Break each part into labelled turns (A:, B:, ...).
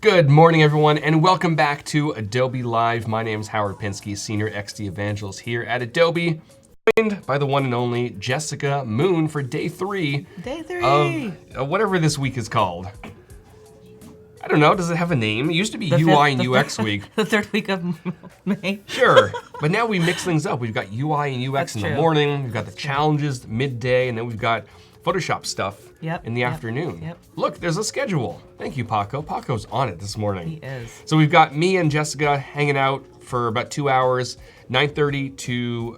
A: Good morning, everyone, and welcome back to Adobe Live. My name is Howard Pinsky, Senior XD Evangelist here at Adobe, joined by the one and only Jessica Moon for day three. Of whatever this week is called. I don't know, does it have a name? It used to be UI and UX week.
B: The third week of May.
A: Sure, but now we mix things up. We've got UI and UX in the morning, we've got the challenges midday, and then we've got Photoshop stuff in the afternoon.
B: Yep.
A: Look, there's a schedule. Thank you, Paco. Paco's on it this morning.
B: He is.
A: So we've got me and Jessica hanging out for about 2 hours, 9:30 to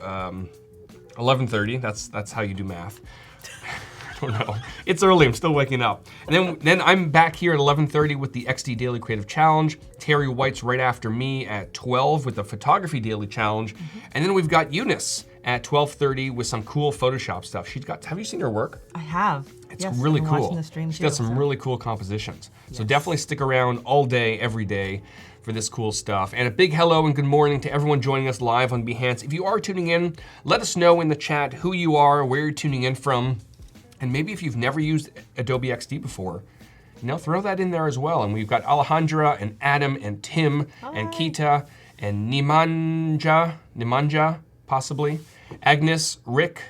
A: 11:30. That's how you do math. I don't know. It's early, I'm still waking up. And then I'm back here at 11:30 with the XD Daily Creative Challenge. Terry White's right after me at 12 with the Photography Daily Challenge. And then we've got Eunice at 12:30 with some cool Photoshop stuff. Have you seen her work?
B: I have.
A: It's really cool.
B: Watching the stream
A: She's got some really cool compositions. So definitely stick around all day, every day for this cool stuff. And a big hello and good morning to everyone joining us live on Behance. If you are tuning in, let us know in the chat who you are, where you're tuning in from, and maybe if you've never used Adobe XD before, throw that in there as well. And we've got Alejandra and Adam and Tim and Kita and Nimanja, possibly, Agnes, Rick,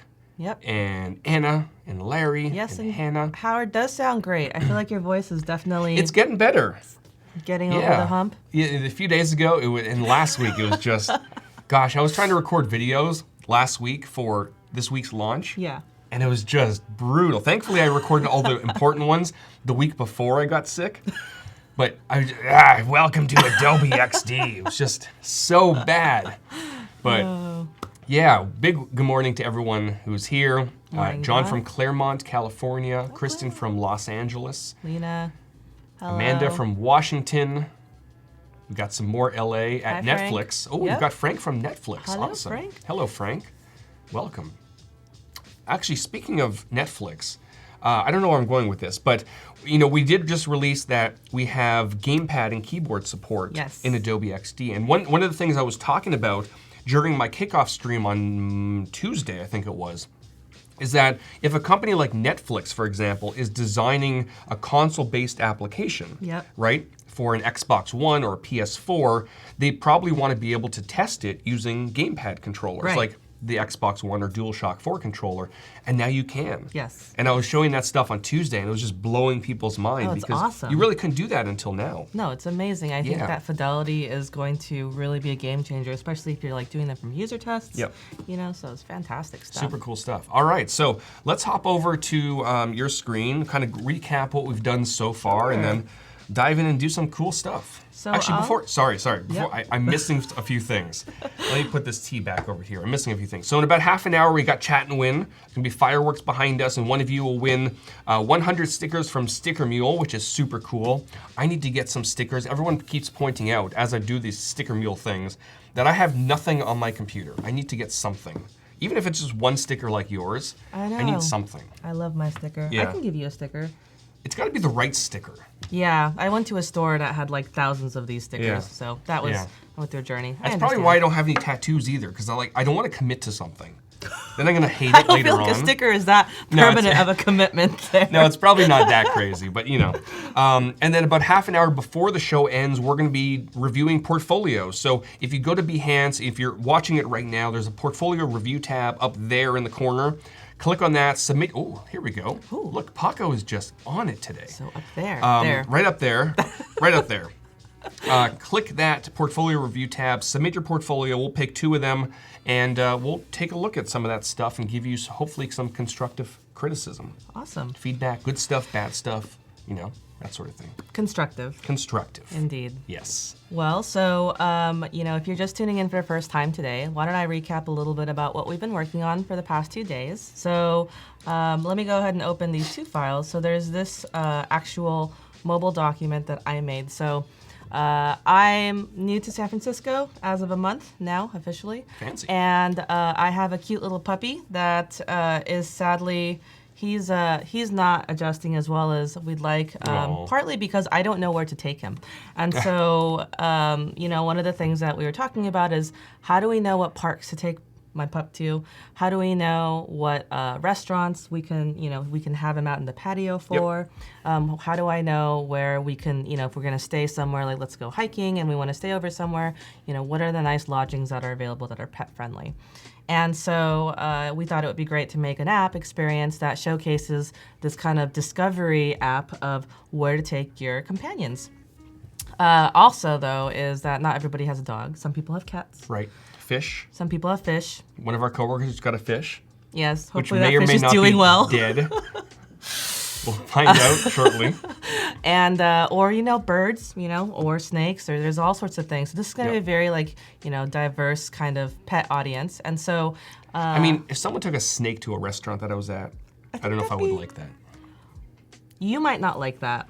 A: and Anna and Larry and Hannah.
B: Howard does sound great. I feel like your voice is definitely...
A: It's getting better.
B: Getting over the hump.
A: Yeah, a few days ago, and last week, it was just, gosh, I was trying to record videos last week for this week's launch.
B: Yeah.
A: And it was just brutal. Thankfully, I recorded all the important ones the week before I got sick. But welcome to Adobe XD. It was just so bad. But yeah, big good morning to everyone who's here. John from Claremont, California. Kristen from Los Angeles.
B: Lena, hello.
A: Amanda from Washington. We got some more LA at Netflix.
B: Frank.
A: We've got Frank from Netflix.
B: Hello,
A: awesome.
B: Frank.
A: Hello, Frank. Welcome. Actually, speaking of Netflix, I don't know where I'm going with this, but we did just release that we have gamepad and keyboard support in Adobe XD. And one of the things I was talking about during my kickoff stream on Tuesday, I think it was, is that if a company like Netflix, for example, is designing a console-based application, right, for an Xbox One or a PS4, they probably want to be able to test it using gamepad controllers. Like the Xbox One or DualShock 4 controller, and now you can.
B: Yes.
A: And I was showing that stuff on Tuesday, and it was just blowing people's mind because you really couldn't do that until now.
B: No, it's amazing. I think that fidelity is going to really be a game changer, especially if you're like doing them from user tests.
A: Yep.
B: So it's fantastic stuff.
A: Super cool stuff. All right, so let's hop over to your screen, kind of recap what we've done so far, and then dive in and do some cool stuff.
B: So
A: actually, I'm missing a few things. Let me put this tea back over here. I'm missing a few things. So in about half an hour, we got Chat and Win. There's gonna be fireworks behind us, and one of you will win 100 stickers from Sticker Mule, which is super cool. I need to get some stickers. Everyone keeps pointing out, as I do these Sticker Mule things, that I have nothing on my computer. I need to get something. Even if it's just one sticker like yours, I need something.
B: I love my sticker.
A: Yeah.
B: I can give you a sticker.
A: It's gotta be the right sticker.
B: Yeah, I went to a store that had like thousands of these stickers, so that was, I went through a journey.
A: That's probably why I don't have any tattoos either, because I don't want to commit to something. Then I'm gonna hate it later on.
B: I don't feel like a sticker is that permanent of a commitment there.
A: No, it's probably not that crazy, but And then about half an hour before the show ends, we're gonna be reviewing portfolios. So if you go to Behance, if you're watching it right now, there's a portfolio review tab up there in the corner. Click on that, submit, here we go.
B: Ooh.
A: Look, Paco is just on it today.
B: So up there,
A: right up there, right up there. Click that portfolio review tab, submit your portfolio, we'll pick 2 of them, and we'll take a look at some of that stuff and give you hopefully some constructive criticism.
B: Awesome.
A: Feedback, good stuff, bad stuff, that sort of thing.
B: Constructive.
A: Constructive.
B: Indeed.
A: Yes.
B: Well, so, if you're just tuning in for the first time today, why don't I recap a little bit about what we've been working on for the past 2 days. So let me go ahead and open these 2 files. So there's this actual mobile document that I made. So I'm new to San Francisco as of a month now, officially.
A: Fancy.
B: And I have a cute little puppy that is sadly... He's not adjusting as well as we'd like, partly because I don't know where to take him. And so, one of the things that we were talking about is how do we know what parks to take my pup to? How do we know what restaurants we can, we can have him out in the patio for? Yep. How do I know where we can, if we're gonna stay somewhere, like let's go hiking and we wanna stay over somewhere, what are the nice lodgings that are available that are pet friendly? And so we thought it would be great to make an app experience that showcases this kind of discovery app of where to take your companions. Also, though, is that not everybody has a dog. Some people have cats.
A: Right. Fish.
B: Some people have fish.
A: One of our coworkers has got a fish.
B: Yes,
A: which
B: hopefully
A: may
B: that
A: or
B: fish
A: may
B: is
A: not
B: doing
A: be
B: well.
A: Dead. We'll find out shortly.
B: And or birds, or snakes, or there's all sorts of things. So this is going to be a very diverse kind of pet audience. And so,
A: I mean, if someone took a snake to a restaurant that I was at, I don't know if I would like that.
B: You might not like that,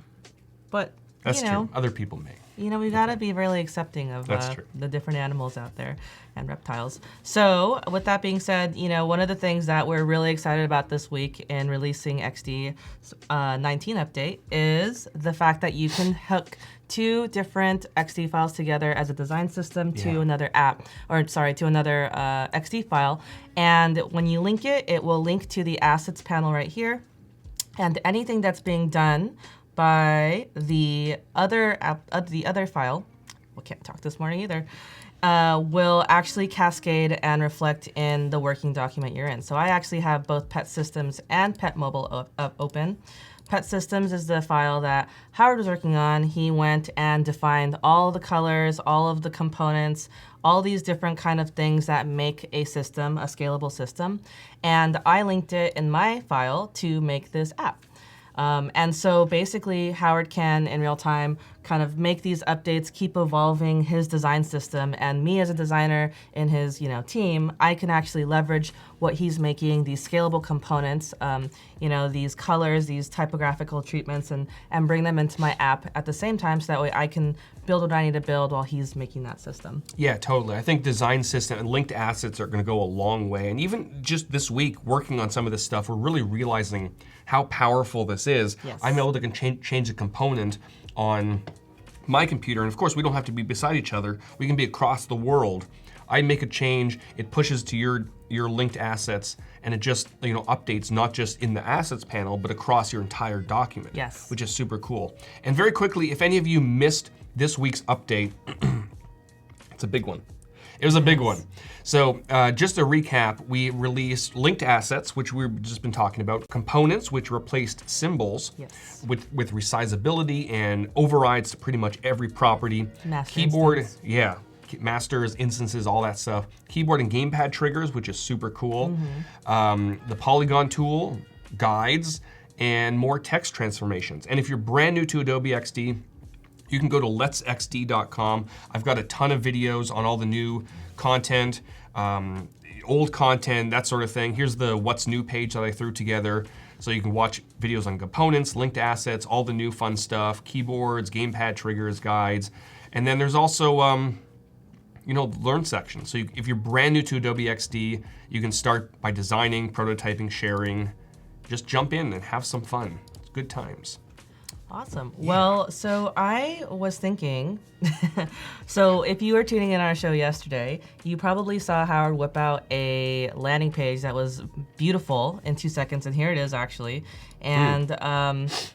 B: but
A: that's true. Other people may.
B: We gotta be really accepting of the different animals out there and reptiles. So with that being said, one of the things that we're really excited about this week in releasing XD 19 update is the fact that you can hook 2 different XD files together as a design system to another app, to another XD file. And when you link it, it will link to the assets panel right here. And anything that's being done by the other file, we can't talk this morning either, will actually cascade and reflect in the working document you're in. So I actually have both Pet Systems and Pet Mobile open. Pet Systems is the file that Howard was working on. He went and defined all the colors, all of the components, all these different kind of things that make a system, a scalable system. And I linked it in my file to make this app. And so basically Howard can, in real time, kind of make these updates, keep evolving his design system, and me as a designer in his team, I can actually leverage what he's making, these scalable components, these colors, these typographical treatments, and bring them into my app at the same time, so that way I can build what I need to build while he's making that system.
A: Yeah, totally. I think design system and linked assets are going to go a long way. And even just this week, working on some of this stuff, we're really realizing how powerful this is.
B: Yes.
A: I'm able to change a component on my computer, and of course we don't have to be beside each other. We can be across the world. I make a change, it pushes to your linked assets, and it just updates not just in the assets panel, but across your entire document.
B: Yes.
A: Which is super cool. And very quickly, if any of you missed this week's update, it's a big one. It was a big one. So just to recap, we released linked assets, which we've just been talking about, components, which replaced symbols with resizability and overrides to pretty much every property.
B: Master
A: keyboard,
B: instance.
A: masters, instances, all that stuff. Keyboard and gamepad triggers, which is super cool. The polygon tool, guides, and more text transformations. And if you're brand new to Adobe XD, you can go to letsxd.com. I've got a ton of videos on all the new content, old content, that sort of thing. Here's the what's new page that I threw together. So you can watch videos on components, linked assets, all the new fun stuff, keyboards, gamepad triggers, guides. And then there's also, learn section. So if you're brand new to Adobe XD, you can start by designing, prototyping, sharing. Just jump in and have some fun. It's good times.
B: Awesome. Yeah. Well, so I was thinking, so if you were tuning in on our show yesterday, you probably saw Howard whip out a landing page that was beautiful in 2 seconds, and here it is actually. And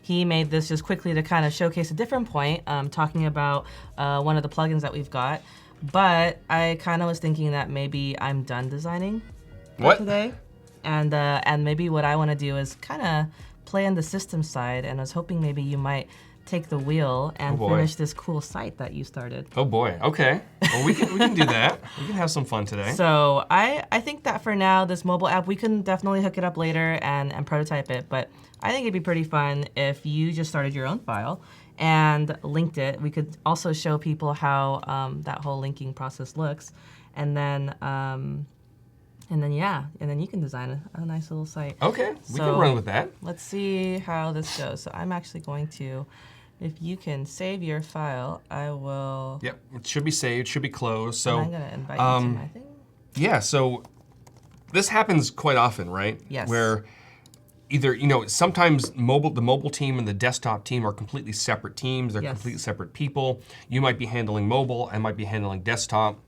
B: he made this just quickly to kind of showcase a different point, talking about one of the plugins that we've got. But I kind of was thinking that maybe I'm done designing for today, and maybe what I want to do is kind of play on the system side, and I was hoping maybe you might take the wheel and finish this cool site that you started.
A: Oh boy, okay. Well, we can do that. We can have some fun today.
B: So I think that for now, this mobile app, we can definitely hook it up later and prototype it, but I think it'd be pretty fun if you just started your own file and linked it. We could also show people how that whole linking process looks, and then you can design a nice little site.
A: Okay, we can run with that.
B: Let's see how this goes. So I'm actually going to, if you can save your file, I will.
A: Yep, it should be saved, should be closed. So
B: I'm gonna invite you to my thing.
A: Yeah, so this happens quite often, right?
B: Yes.
A: Where either, sometimes the mobile team and the desktop team are completely separate teams. They're completely separate people. You might be handling mobile, I might be handling desktop.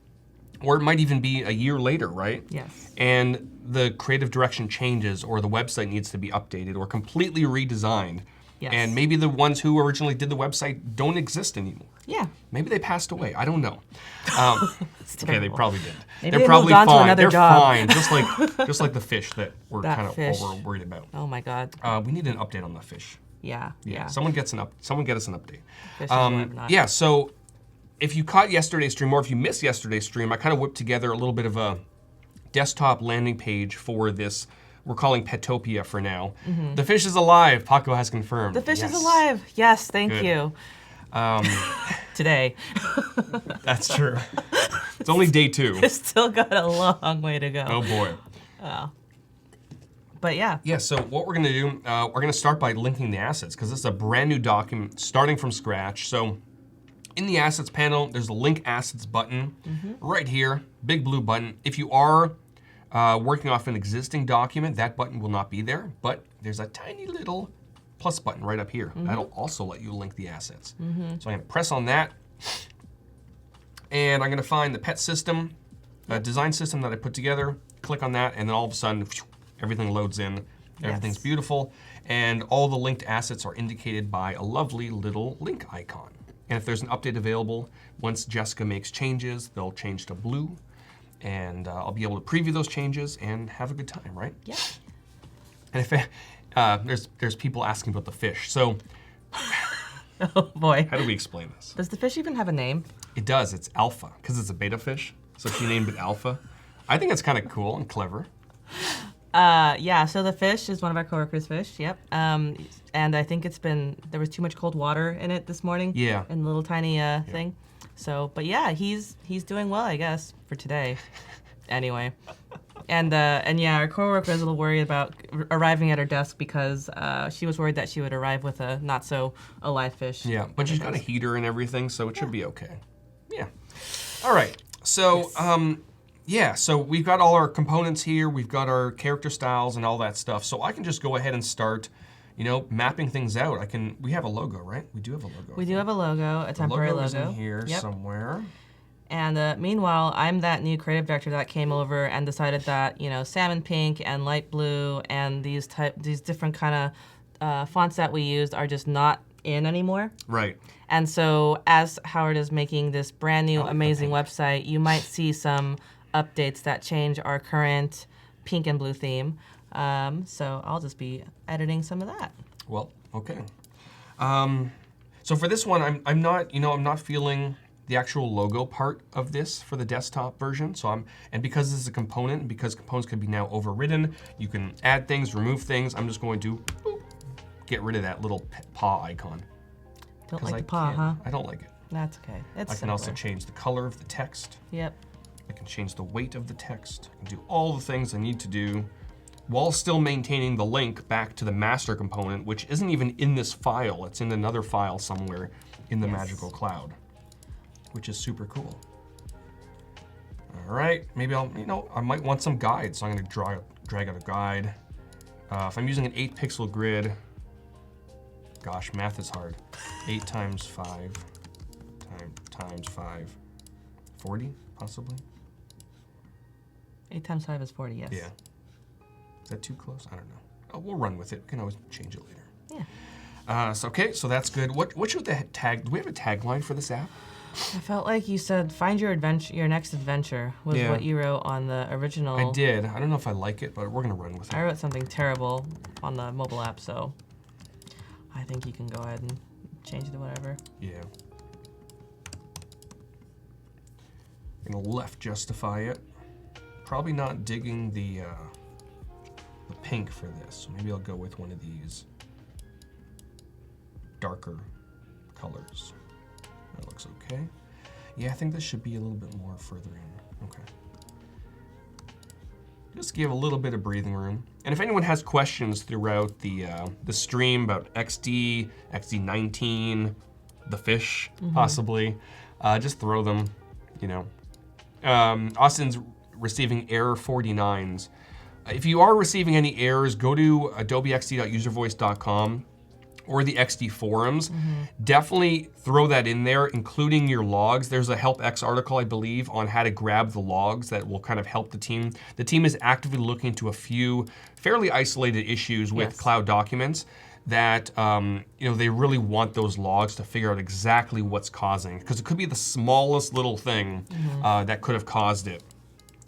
A: or it might even be a year later, right?
B: Yes.
A: And the creative direction changes, or the website needs to be updated or completely redesigned.
B: Yes.
A: And maybe the ones who originally did the website don't exist anymore.
B: Yeah.
A: Maybe they passed away. I don't know. Okay, they probably did.
B: Maybe
A: They're probably
B: moved on to
A: fine.
B: another
A: They're
B: job.
A: fine, just like the fish that we're kind of over worried about.
B: Oh my God.
A: We need an update on the fish.
B: Yeah.
A: Someone get us an update.
B: Fish is what I'm not.
A: Yeah. So if you caught yesterday's stream, or if you missed yesterday's stream, I kind of whipped together a little bit of a desktop landing page for this. We're calling Petopia for now. The fish is alive. Paco has confirmed.
B: The fish is alive. Yes, thank you. Today.
A: That's true. It's only day 2.
B: It's still got a long way to go.
A: Oh boy.
B: But yeah.
A: Yeah, so what we're gonna do, we're gonna start by linking the assets, because this is a brand new document starting from scratch. So in the assets panel, there's a link assets button right here, big blue button. If you are working off an existing document, that button will not be there, but there's a tiny little plus button right up here. That'll also let you link the assets. So I'm gonna press on that, and I'm gonna find the pet system, design system that I put together, click on that, and then all of a sudden, everything loads in. Everything's beautiful, and all the linked assets are indicated by a lovely little link icon. And if there's an update available, once Jessica makes changes, they'll change to blue, and I'll be able to preview those changes and have a good time, right?
B: Yeah.
A: And if there's people asking about the fish, so
B: Oh boy.
A: how do we explain this?
B: Does the fish even have a name?
A: It does. It's Alpha, because it's a beta fish, so she named it Alpha. I think it's kind of cool and clever.
B: Yeah, so the fish is one of our coworkers' fish, yep. And I think there was too much cold water in it this morning.
A: Yeah.
B: In the little tiny thing. So, but yeah, he's doing well, I guess, for today. Anyway. And yeah, our coworker was a little worried about arriving at her desk because she was worried that she would arrive with a not so alive fish.
A: Yeah, but she's got a heater and everything, so it should be okay. Yeah. All right. So, yeah, so we've got all our components here. We've got our character styles and all that stuff. So I can just go ahead and start, mapping things out. We have a logo, right? We do have a logo.
B: We do have a logo, a temporary logo.
A: The logo is in here somewhere.
B: And meanwhile, I'm that new creative director that came over and decided that, salmon pink and light blue and these different kind of fonts that we used are just not in anymore.
A: Right.
B: And so as Howard is making this brand new amazing website, you might see some updates that change our current pink and blue theme. So I'll just be editing some of that.
A: Well, okay. So for this one, I'm not feeling the actual logo part of this for the desktop version. So and because this is a component, and because components can be now overridden, you can add things, remove things. I'm just going to get rid of that little paw icon.
B: Don't like the paw, huh?
A: I don't like it.
B: That's okay. It's
A: I can also change the color of the text.
B: Yep.
A: I can change the weight of the text. I can do all the things I need to do while still maintaining the link back to the master component, which isn't even in this file. It's in another file somewhere in the Magical Cloud, which is super cool. All right, maybe I might want some guides, so I'm gonna drag out a guide. If I'm using an 8-pixel grid, gosh, math is hard. 8 times 5 times 5, 40 possibly?
B: 8 times 5 is 40, yes.
A: Yeah. Is that too close? I don't know. Oh, we'll run with it. We can always change it later.
B: Yeah.
A: So that's good. What should the tag? Do we have a tagline for this app?
B: I felt like you said, "Find your next adventure" was what you wrote on the original.
A: I did. I don't know if I like it, but we're gonna run with it.
B: I wrote something terrible on the mobile app, so I think you can go ahead and change it to whatever.
A: Yeah. I'm gonna left justify it. Probably not digging the pink for this, so maybe I'll go with one of these darker colors. That looks okay. Yeah, I think this should be a little bit more further in. Okay. Just give a little bit of breathing room. And if anyone has questions throughout the stream about XD, XD19, the fish, possibly, just throw them, Austin's receiving error 49s. If you are receiving any errors, go to adobe xd.uservoice.com or the XD forums, definitely throw that in there, including your logs. There's a HelpX article, I believe, on how to grab the logs that will kind of help the team. The team is actively looking into a few fairly isolated issues with cloud documents that they really want those logs to figure out exactly what's causing, because it could be the smallest little thing that could have caused it.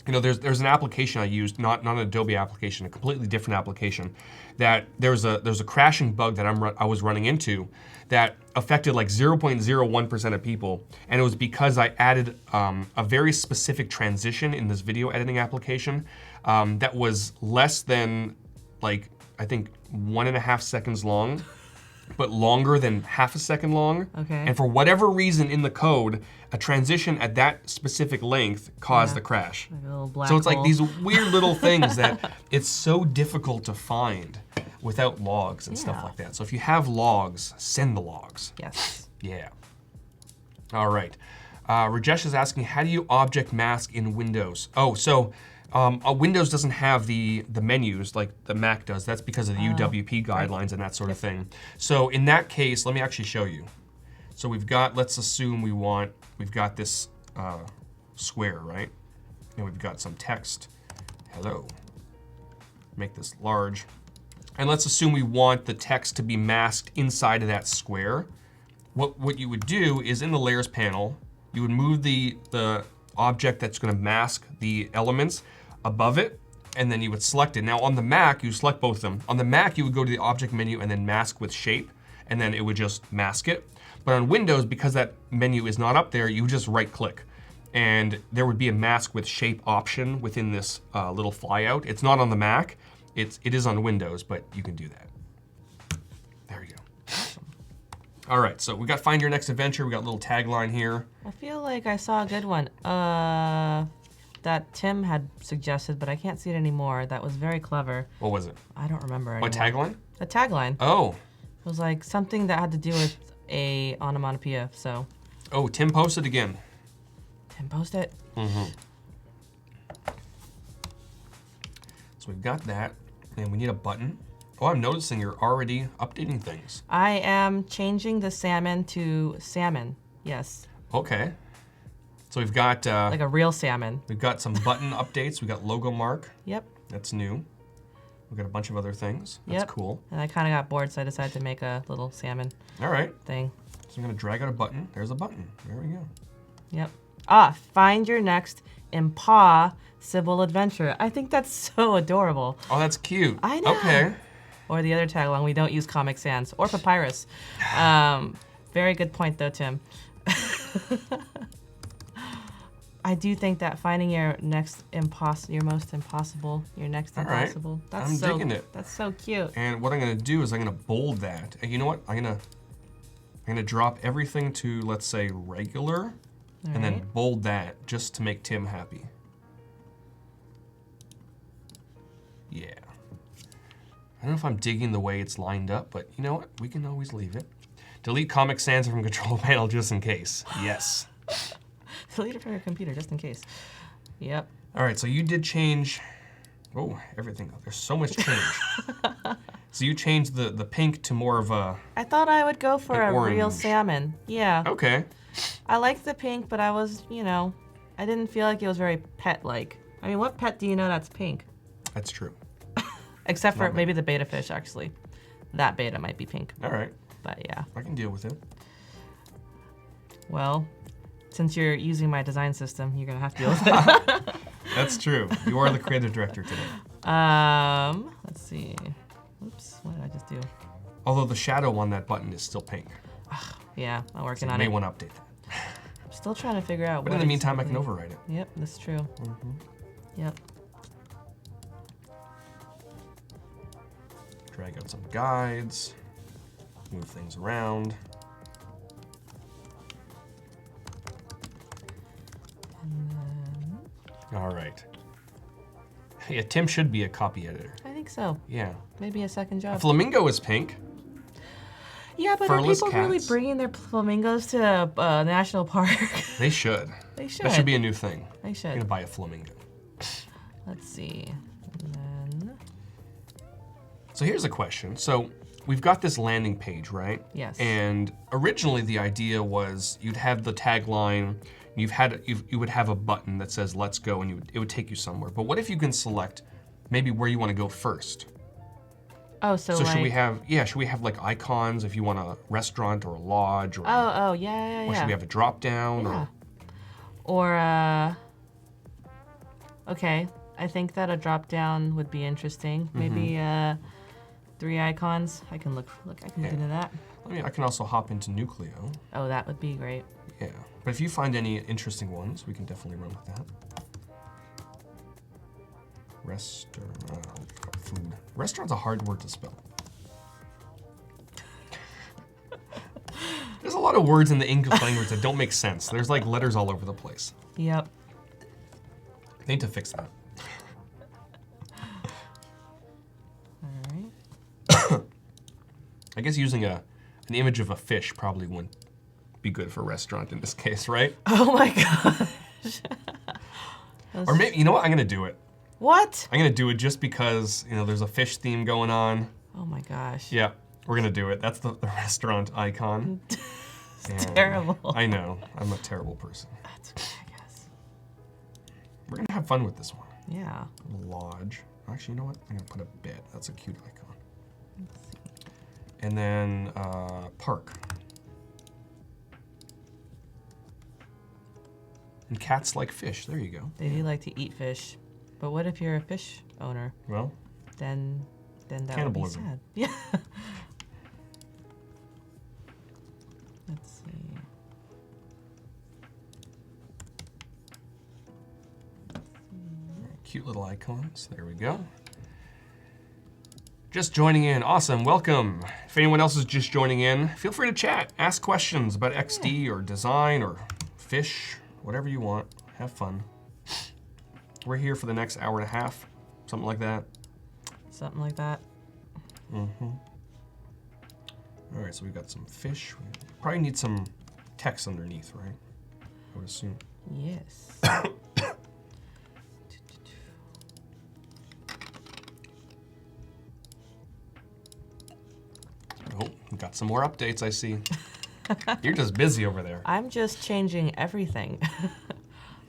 A: There's an application I used, not an Adobe application, a completely different application, that there's a crashing bug that I was running into that affected like 0.01% of people, and it was because I added a very specific transition in this video editing application that was less than, like, I think 1.5 seconds long, but longer than half a second long.
B: Okay.
A: And for whatever reason in the code, a transition at that specific length caused the crash.
B: Like a little black
A: so it's
B: hole.
A: like these weird little things that it's so difficult to find without logs and stuff like that. So if you have logs, send the logs.
B: Yes.
A: Yeah. All right. Rajesh is asking, how do you object mask in Windows? Oh, so Windows doesn't have the menus like the Mac does. That's because of the UWP guidelines and that sort of thing. So in that case, let me actually show you. So we've got, let's assume we've got this square, right? And we've got some text. Hello. Make this large. And let's assume we want the text to be masked inside of that square. What you would do is in the layers panel, you would move the object that's going to mask the elements above it, and then you would select it. Now on the Mac, you select both of them. On the Mac, you would go to the object menu and then mask with shape, and then it would just mask it. But on Windows, because that menu is not up there, you just right click. And there would be a mask with shape option within this little flyout. It's not on the Mac, it is on Windows, but you can do that. There you go. Awesome. All right, so we got Find Your Next Adventure. We got a little tagline here.
B: I feel like I saw a good one that Tim had suggested, but I can't see it anymore. That was very clever.
A: What was it?
B: I don't remember anymore.
A: What tagline?
B: A tagline.
A: Oh.
B: It was like something that had to do with a onomatopoeia, so.
A: Oh, Tim posted again.
B: Tim posted it.
A: So we've got that, and we need a button. Oh, I'm noticing you're already updating things.
B: I am changing the salmon to salmon, yes.
A: Okay. So we've got...
B: like a real salmon.
A: We've got some button updates. We've got logo mark.
B: Yep.
A: That's new. We've got a bunch of other things. That's cool.
B: And I kind of got bored, so I decided to make a little salmon thing.
A: So I'm going to drag out a button. There's a button. There we go.
B: Yep. Find your next impossible adventure. I think that's so adorable.
A: Oh, that's cute.
B: I know.
A: Okay.
B: Or the other tagline, we don't use Comic Sans or papyrus. Very good point, though, Tim. I do think that finding your next impossible.
A: I'm digging it.
B: That's so cute.
A: And what I'm going to do is I'm going to bold that. And you know what? I'm going to drop everything to, let's say, regular, and then bold that just to make Tim happy. Yeah. I don't know if I'm digging the way it's lined up, but you know what? We can always leave it. Delete Comic Sans from control panel just in case. Yes.
B: Delete it from your computer just in case. Yep.
A: All right, so you did change, everything. There's so much change. So you changed the pink to more of a...
B: I thought I would go for a
A: orange.
B: real salmon. Yeah.
A: Okay.
B: I liked the pink, but I was, I didn't feel like it was very pet-like. I mean, what pet do you know that's pink?
A: That's true.
B: Except for maybe the beta fish, actually. That beta might be pink.
A: All right.
B: But yeah.
A: I can deal with it.
B: Well, since you're using my design system, you're gonna have to deal with it.
A: That's true. You are the creative director today.
B: Let's see. Oops, what did I just do?
A: Although the shadow on that button is still pink.
B: Yeah, I'm working
A: so
B: on
A: you
B: it.
A: may want to update that.
B: I'm still trying to figure out
A: But in the meantime, I can override it.
B: Yep, that's true. Yep.
A: Drag out some guides. Move things around. All right. Yeah, Tim should be a copy editor.
B: I think so.
A: Yeah.
B: Maybe a second job.
A: A flamingo is pink.
B: Yeah, but
A: Furless
B: are people really
A: cats.
B: bringing their flamingos to a national park?
A: They should.
B: They should.
A: That should be a new thing.
B: They should.
A: I'm gonna buy a flamingo.
B: Let's see. And then...
A: So here's a question. So we've got this landing page, right?
B: Yes.
A: And originally the idea was you'd have the tagline, you would have a button that says "Let's go," and it would take you somewhere. But what if you can select maybe where you want to go first?
B: Oh, so
A: So
B: like...
A: should we have like icons if you want a restaurant or a lodge or?
B: Oh, yeah.
A: Or should we have a drop down?
B: Yeah. Or okay, I think that a drop down would be interesting. Maybe 3 icons. I can look into that.
A: I mean, I can also hop into Nucleo.
B: Oh, that would be great.
A: Yeah, but if you find any interesting ones, we can definitely run with that. Food. Restaurant's a hard word to spell. There's a lot of words in the English language that don't make sense. There's like letters all over the place.
B: Yep.
A: They need to fix that.
B: All right.
A: I guess using an image of a fish probably wouldn't be good for a restaurant in this case, right?
B: Oh my gosh.
A: Or maybe, you know what? I'm gonna do it.
B: What?
A: I'm gonna do it just because, you know, there's a fish theme going on.
B: Oh my gosh.
A: Yeah, we're gonna do it. That's the restaurant icon.
B: It's terrible.
A: I know, I'm a terrible person.
B: That's okay, I guess.
A: We're gonna have fun with this one.
B: Yeah.
A: Lodge. Actually, you know what? I'm gonna put a bed. That's a cute icon. Let's see. And then park. And cats like fish. There you go.
B: They do like to eat fish. But what if you're a fish owner?
A: Well,
B: then that would be
A: cannibalism.
B: sad. Yeah. Let's see.
A: Cute little icons. There we go. Just joining in. Awesome. Welcome. If anyone else is just joining in, feel free to chat. Ask questions about XD or design or fish, whatever you want. Have fun. We're here for the next hour and a half, something like that.
B: Something like that.
A: Mm-hmm. All right, so we've got some fish. We probably need some text underneath, right? I would assume.
B: Yes.
A: Oh, we got some more updates, I see. You're just busy over there.
B: I'm just changing everything.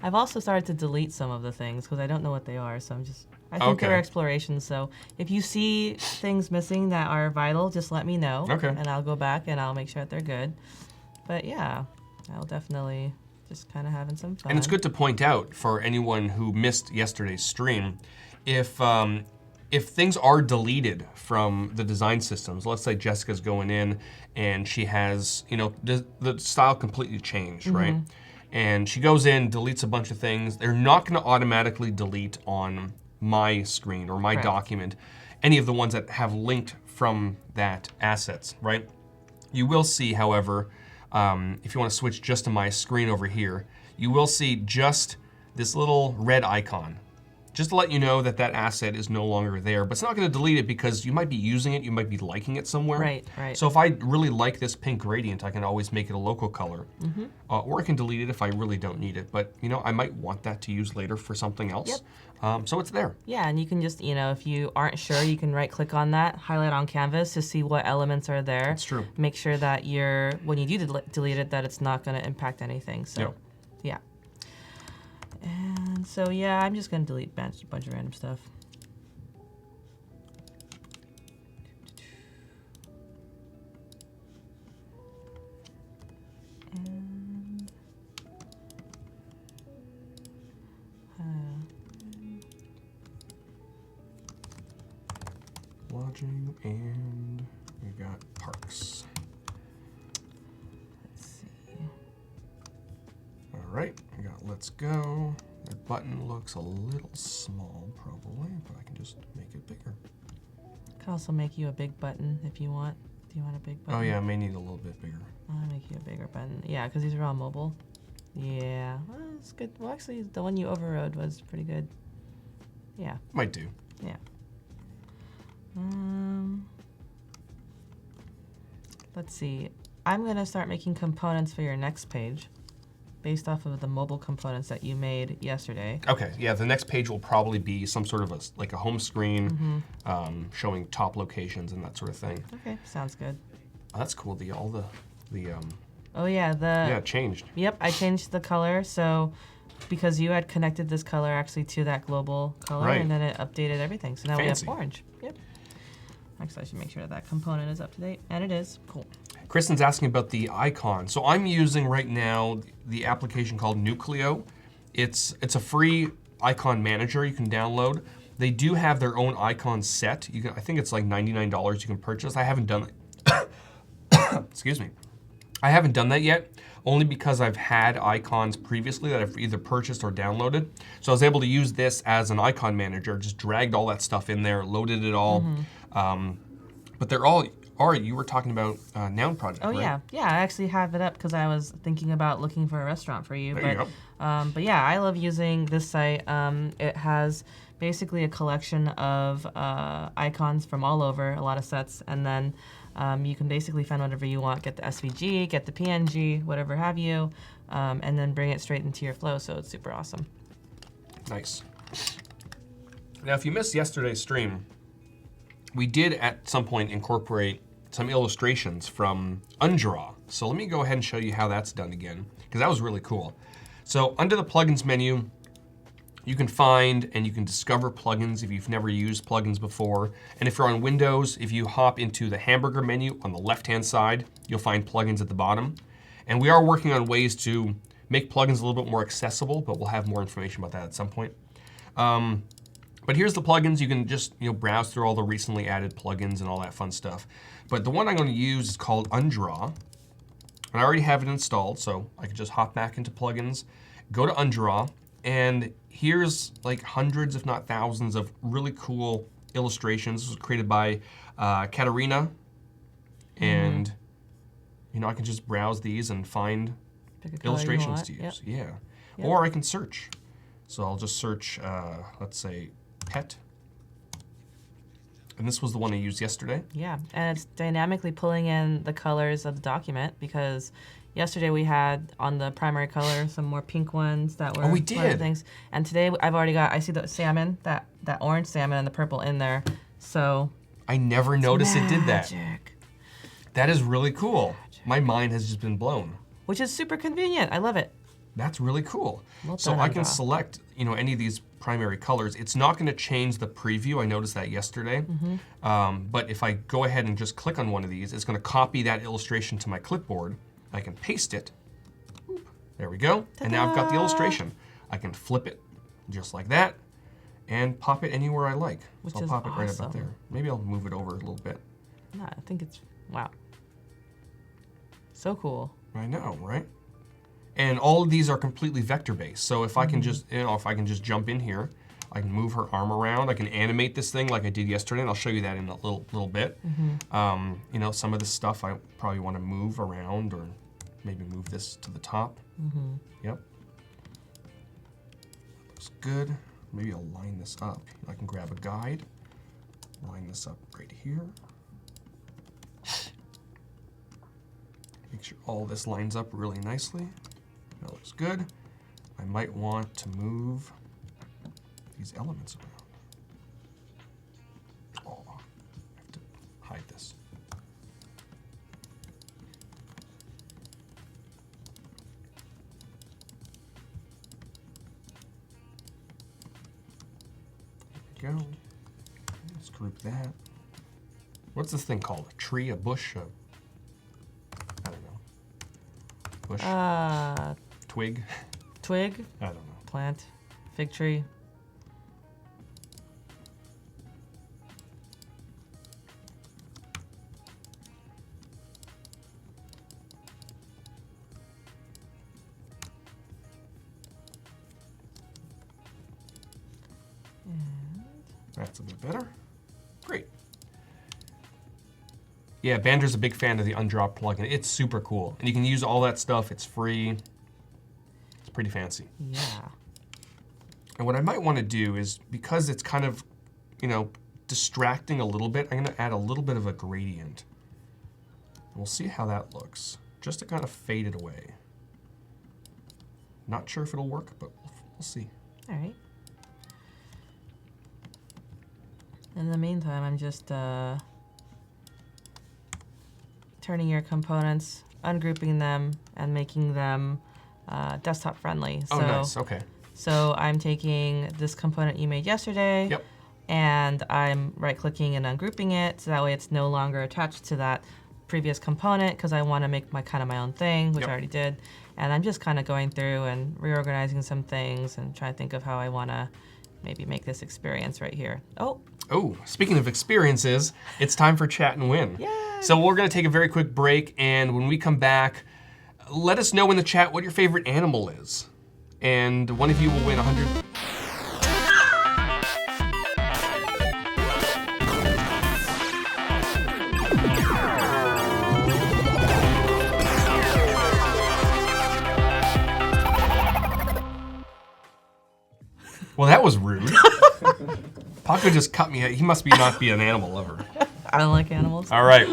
B: I've also started to delete some of the things because I don't know what they are, so I think they're explorations, so if you see things missing that are vital, just let me know.
A: Okay.
B: And I'll go back and I'll make sure that they're good. But yeah, I'll definitely just kind of having some fun.
A: And it's good to point out for anyone who missed yesterday's stream, if things are deleted from the design systems, let's say Jessica's going in and she has, you know, the style completely changed, right? And she goes in, deletes a bunch of things. They're not going to automatically delete on my screen or my document any of the ones that have linked from that assets, right? You will see, however, if you want to switch just to my screen over here, you will see just this little red icon. Just to let you know that that asset is no longer there, but it's not going to delete it because you might be using it, you might be liking it somewhere.
B: Right, right.
A: So if I really like this pink gradient, I can always make it a local color. Or I can delete it if I really don't need it. But, you know, I might want that to use later for something else. Yep. So it's there.
B: Yeah, and you can just, you know, if you aren't sure, you can right-click on that, highlight on canvas to see what elements are there.
A: That's true.
B: Make sure that when you do delete it, that it's not going to impact anything. So, yeah. And so, yeah, I'm just going to delete a bunch of random stuff. And,
A: lodging, and we got parks.
B: let's see.
A: All right, we got let's go. The button looks a little small, probably, but I can just make it bigger.
B: I can also make you a big button if you want. Do you want a big button?
A: Oh yeah, I may need a little bit bigger.
B: I'll make you a bigger button. Yeah, because these are all mobile. Yeah, well, it's good. Well, actually, the one you overrode was pretty good. Yeah.
A: Might do.
B: Yeah. Let's see. I'm gonna start making components for your next page. based off of the mobile components that you made yesterday.
A: Okay, yeah, the next page will probably be some sort of like a home screen showing top locations and that sort of thing.
B: Okay, sounds good.
A: Oh, that's cool.
B: Oh yeah,
A: it changed.
B: Yep, I changed the color. So because you had connected this color actually to that global color,
A: Right.
B: and then it updated everything. So now
A: Fancy.
B: we have orange. Yep. Actually, I should make sure that component is up to date, and it is. Cool.
A: Kristen's asking about the icon. So I'm using right now the application called Nucleo. It's a free icon manager you can download. They do have their own icon set. I think it's like $99 you can purchase. I haven't done it. Excuse me. I haven't done that yet, only because I've had icons previously that I've either purchased or downloaded. So I was able to use this as an icon manager, just dragged all that stuff in there, loaded it all. But they're all, you were talking about Noun Project,
B: Oh
A: right?
B: yeah, I actually have it up because I was thinking about looking for a restaurant for you.
A: There you go.
B: But yeah, I love using this site. It has basically a collection of icons from all over, a lot of sets, and then you can basically find whatever you want. Get the SVG, get the PNG, whatever have you, and then bring it straight into your flow. So it's super awesome.
A: Nice. Now, if you missed yesterday's stream, we did at some point incorporate some illustrations from Undraw. So let me go ahead and show you how that's done again, because that was really cool. So under the plugins menu, you can find and you can discover plugins if you've never used plugins before. And if you're on Windows, if you hop into the hamburger menu on the left-hand side, you'll find plugins at the bottom. And we are working on ways to make plugins a little bit more accessible, but we'll have more information about that at some point. But here's the plugins. You can just browse through all the recently added plugins and all that fun stuff. But the one I'm going to use is called Undraw. And I already have it installed, so I can just hop back into plugins, go to Undraw, and here's like hundreds, if not thousands, of really cool illustrations. This was created by Katarina. And I can just browse these and find illustrations to use.
B: Yep.
A: Yeah. Or I can search. So I'll just search, let's say, pet. And this was the one I used yesterday.
B: Yeah, and it's dynamically pulling in the colors of the document because yesterday we had on the primary color some more pink ones that were
A: we did.
B: things. And today I've already got, I see the salmon, that orange salmon and the purple in there. So
A: I never noticed it did that.
B: magic.
A: That is really cool. My mind has just been blown.
B: Which is super convenient. I love it.
A: That's really cool.
B: Well
A: So
B: done,
A: I can
B: Undraw.
A: select, any of these primary colors. It's not going to change the preview. I noticed that yesterday. But if I go ahead and just click on one of these, it's going to copy that illustration to my clipboard. I can paste it. Oop, there we go. And now I've got the illustration. I can flip it just like that and pop it anywhere I like.
B: Which
A: So I'll
B: is
A: pop it right
B: awesome.
A: about there. Maybe I'll move it over a little bit.
B: No, I think it's, wow. So cool.
A: I know, right? And all of these are completely vector-based. So if I can just, if I can just jump in here, I can move her arm around. I can animate this thing like I did yesterday, and I'll show you that in a little bit. Some of this stuff I probably want to move around, or maybe move this to the top. Yep. Looks good. Maybe I'll line this up. I can grab a guide, line this up right here. Make sure all this lines up really nicely. That looks good. I might want to move these elements around. Oh, I have to hide this. There we go. Let's group that. What's this thing called? A tree, a bush, I don't know. Bush? Twig?
B: Twig,
A: I don't know.
B: plant, fig tree.
A: That's a bit better. Great. Yeah, Bandra's a big fan of the Undraw plugin. It's super cool. And you can use all that stuff. It's free. It's pretty fancy.
B: Yeah.
A: And what I might want to do is, because it's kind of, distracting a little bit, I'm going to add a little bit of a gradient. And we'll see how that looks, just to kind of fade it away. Not sure if it'll work, but we'll see.
B: All right. In the meantime, I'm just turning your components, ungrouping them, and making them desktop friendly.
A: Oh, nice. Okay.
B: So I'm taking this component you made yesterday.
A: Yep.
B: And I'm right-clicking and ungrouping it, so that way it's no longer attached to that previous component, because I want to make my own thing, which I already did. And I'm just kind of going through and reorganizing some things and trying to think of how I want to maybe make this experience right here. Oh,
A: speaking of experiences, it's time for Chat and Win.
B: Yay.
A: So we're going to take a very quick break, and when we come back, let us know in the chat what your favorite animal is. And one of you will win 100... Well, that was rude. Paco just cut me. He must not be an animal lover.
B: I don't like animals.
A: All right.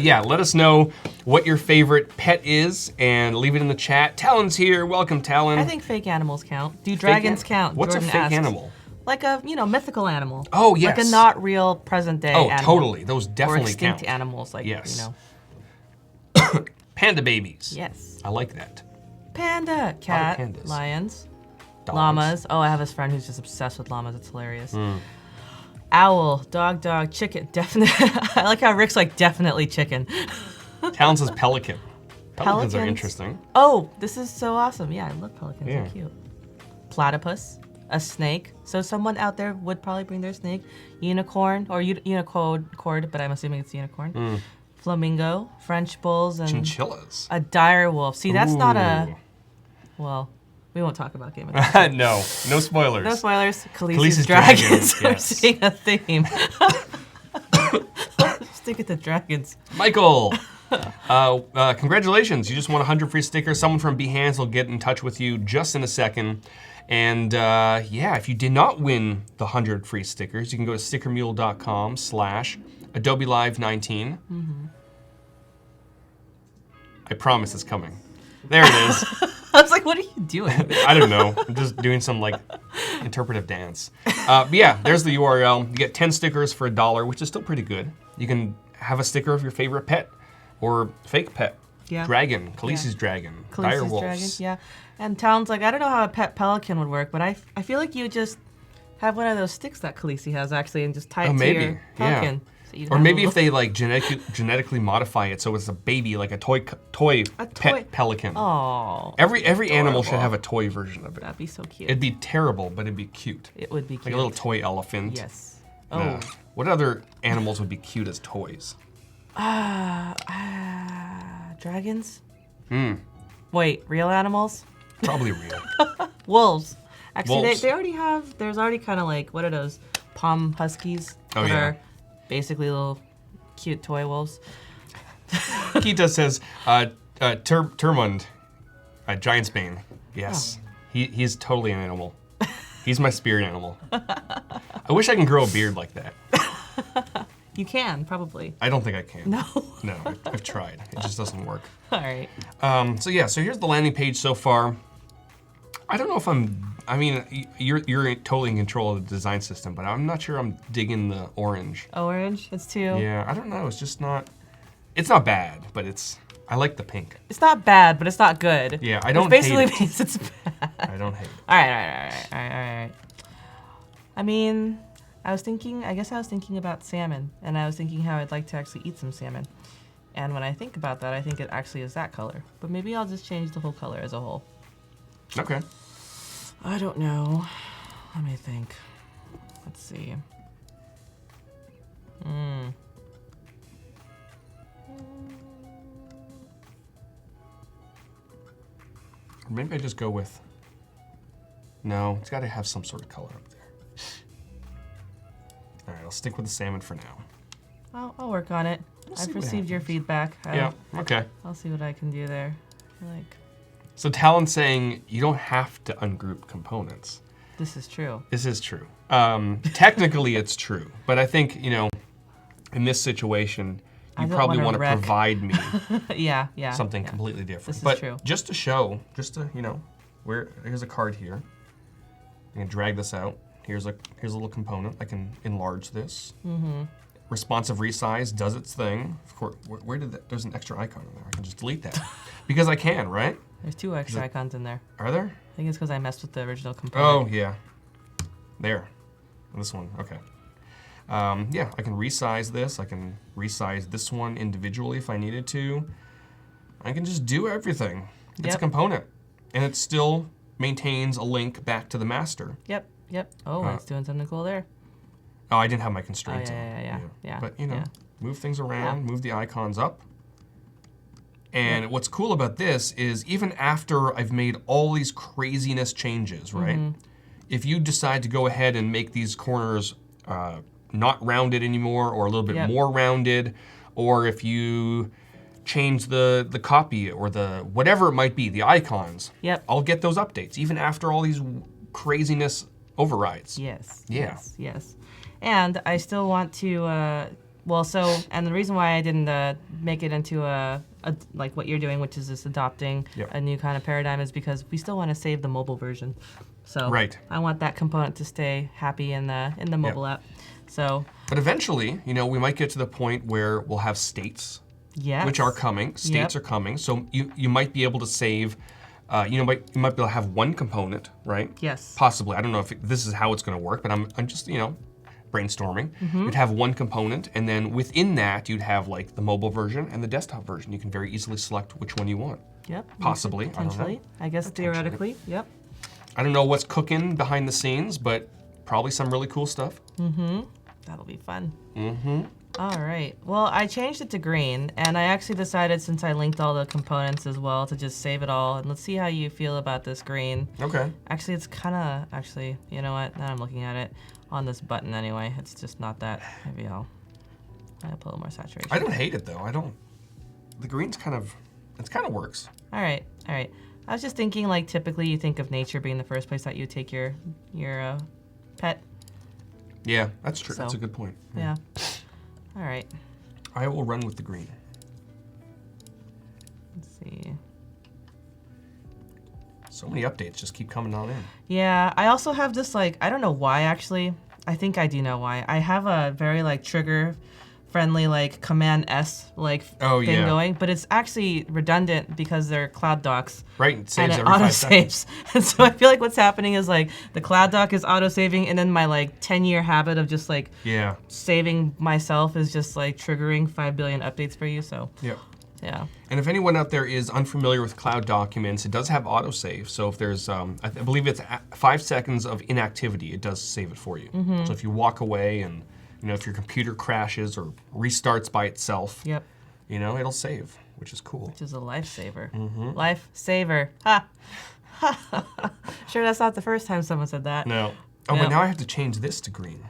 A: Yeah, let us know what your favorite pet is and leave it in the chat. Talon's here. Welcome, Talon.
B: I think fake animals count. Do dragons count?
A: What's
B: Jordan
A: a fake
B: asks.
A: animal?
B: Like a, mythical animal.
A: Oh, yes.
B: Like a not real present day animal.
A: Totally. Those definitely
B: or extinct
A: count.
B: animals, like,
A: Yes. Panda babies.
B: Yes.
A: I like that.
B: Panda. Cat.
A: pandas.
B: Lions.
A: Dogs.
B: Llamas. Oh, I have this friend who's just obsessed with llamas. It's hilarious. Owl, dog, chicken. Definitely. I like how Rick's like, definitely chicken.
A: Talon says pelican. Pelicans are
B: Pelicans.
A: interesting.
B: Oh, this is so awesome. Yeah, I love pelicans.
A: Yeah.
B: They're cute. Platypus, a snake. So someone out there would probably bring their snake. Unicorn, or unicorn, but I'm assuming it's unicorn. Flamingo, French bulls, and
A: Chinchillas.
B: a dire wolf. See, that's not a.
A: Ooh.
B: Well, we won't talk about Game of Thrones.
A: No spoilers.
B: No spoilers.
A: Khaleesi's
B: Khaleesi's dragons.
A: dragons,
B: We're
A: yes.
B: seeing a theme. Stick it to dragons.
A: Michael, congratulations. You just won 100 free stickers. Someone from Behance will get in touch with you just in a second. And yeah, if you did not win the 100 free stickers, you can go to stickermule.com/Adobe Live 19. I promise it's coming. There it is.
B: I was like, what are you doing?
A: I don't know. I'm just doing some like interpretive dance. But yeah, there's the URL. You get 10 stickers for $1, which is still pretty good. You can have a sticker of your favorite pet or fake pet.
B: Yeah.
A: Dragon, Khaleesi's dragon, dire
B: Khaleesi's
A: wolves.
B: dragon, yeah. And Talon's like, I don't know how a pet pelican would work, but I feel like you just have one of those sticks that Khaleesi has actually and just tie it to your pelican. So
A: or maybe if they like genetically modify it so it's a baby, like a toy pet pelican.
B: Oh.
A: Every animal should have a toy version of it.
B: That'd be so cute.
A: It'd be terrible, but it'd be cute.
B: It would be cute.
A: Like a little toy elephant.
B: Yes. Oh.
A: What other animals would be cute as toys?
B: Dragons? Wait, real animals?
A: Probably real.
B: Wolves. Actually,
A: Wolves.
B: they already have, there's already kind of like, what are those? Pom huskies?
A: Oh,
B: that
A: yeah.
B: are basically little cute toy wolves.
A: Kita says, Termund, Giant's Bane. Yes, he's totally an animal. He's my spirit animal. I wish I can grow a beard like that.
B: You can, probably.
A: I don't think I can.
B: No.
A: No, I've tried. It just doesn't work.
B: All right.
A: So yeah, so here's the landing page so far. I don't know if I mean, you're totally in control of the design system, but I'm not sure I'm digging the orange.
B: Orange? It's too.
A: Yeah, I don't know. It's just not, it's not bad, but I like the pink.
B: It's not bad, but it's not good.
A: Yeah, I don't
B: Which basically
A: hate it.
B: means it's bad.
A: I don't hate it.
B: All right. I mean, I guess I was thinking about salmon, and I was thinking how I'd like to actually eat some salmon. And when I think about that, I think it actually is that color. But maybe I'll just change the whole color as a whole.
A: Okay.
B: I don't know. Let me think. Let's see.
A: Or maybe I just go with, no, it's got to have some sort of color up there. All right, I'll stick with the salmon for now.
B: I'll work on it. I've received your feedback.
A: Yeah, okay.
B: I'll see what I can do there.
A: So Talon's saying you don't have to ungroup components.
B: This is true.
A: This is true. Technically, it's true. But I think, in this situation, you probably want to provide me
B: yeah.
A: something completely different.
B: This is true.
A: Just to show, here's a card here. I'm gonna drag this out. Here's a little component. I can enlarge this. Responsive resize does its thing. Of course, where did that? There's an extra icon in there. I can just delete that because I can, right?
B: There's 2 extra icons in there.
A: Are there?
B: I think it's because I messed with the original component.
A: Oh yeah, there. This one. Okay. Yeah, I can resize this. I can resize this one individually if I needed to. I can just do everything. It's a component, and it still maintains a link back to the master.
B: Yep. Oh, it's doing something cool there.
A: Oh, I didn't have my constraints on.
B: Yeah.
A: But move things around, move the icons up. And what's cool about this is even after I've made all these craziness changes, right? If you decide to go ahead and make these corners not rounded anymore or a little bit more rounded, or if you change the copy or the whatever it might be, the icons, I'll get those updates even after all these craziness overrides.
B: Yes.
A: Yeah.
B: Yes. And I still want to, and the reason why I didn't make it into a like what you're doing, which is just adopting a new kind of paradigm, is because we still want to save the mobile version. So I want that component to stay happy in the mobile app. So. But
A: eventually, we might get to the point where we'll have states, which are coming. States are coming. So you might be able to save. You might be able to have one component, right?
B: Yes.
A: Possibly. I don't know if this is how it's going to work, but I'm just brainstorming. You'd have one component, and then within that, you'd have like the mobile version and the desktop version. You can very easily select which one you want.
B: Yep.
A: Possibly.
B: Potentially. I guess theoretically. Yep.
A: I don't know what's cooking behind the scenes, but probably some really cool stuff.
B: That'll be fun. All right. Well, I changed it to green, and I actually decided, since I linked all the components as well, to just save it all. And let's see how you feel about this green.
A: Okay.
B: Actually, it's kind of, you know what? Now I'm looking at it on this button anyway. It's just not that. Maybe I'll put a little more saturation.
A: I don't hate it, though. The green's kind of works.
B: All right. I was just thinking, like, typically you think of nature being the first place that you take your pet.
A: Yeah, that's true. So, that's a good point.
B: Yeah. All right.
A: I will run with the green.
B: Let's see.
A: So many updates just keep coming on in.
B: Yeah, I also have this, like, I don't know why, actually. I think I do know why. I have a very, like, trigger-friendly, like, Command S, like, thing going, but it's actually redundant because they're Cloud docs.
A: Right, it
B: and
A: saves
B: it
A: every 5 seconds.
B: And so I feel like what's happening is, like, the Cloud doc is auto-saving, and then my, like, 10-year habit of just, like, saving myself is just, like, triggering 5 billion updates for you, so.
A: Yep.
B: Yeah.
A: And if anyone out there is unfamiliar with Cloud Documents, it does have autosave. So if there's, I believe it's 5 seconds of inactivity, it does save it for you. So if you walk away and, if your computer crashes or restarts by itself, it'll save, which is cool.
B: Which is a lifesaver. Lifesaver. Ha! Sure, that's not the first time someone said that.
A: No. Oh, but now I have to change this to green.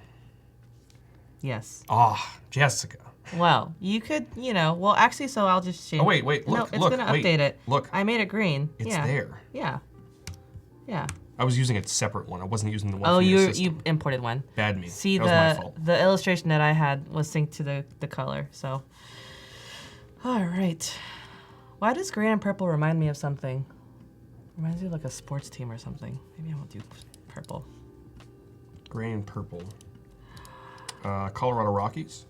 B: Yes.
A: Ah, Jessica.
B: Well, you could, well, actually, so I'll just change.
A: Oh, wait, look,
B: no, it's going to update it.
A: Look.
B: I made it green.
A: It's there.
B: Yeah.
A: I was using a separate one. I wasn't using the one
B: from
A: your
B: system. You imported one.
A: Bad me.
B: See,
A: that was my fault.
B: The illustration that I had was synced to the color, so. All right. Why does green and purple remind me of something? Reminds me of like a sports team or something. Maybe I won't do purple.
A: Gray and purple. Colorado Rockies?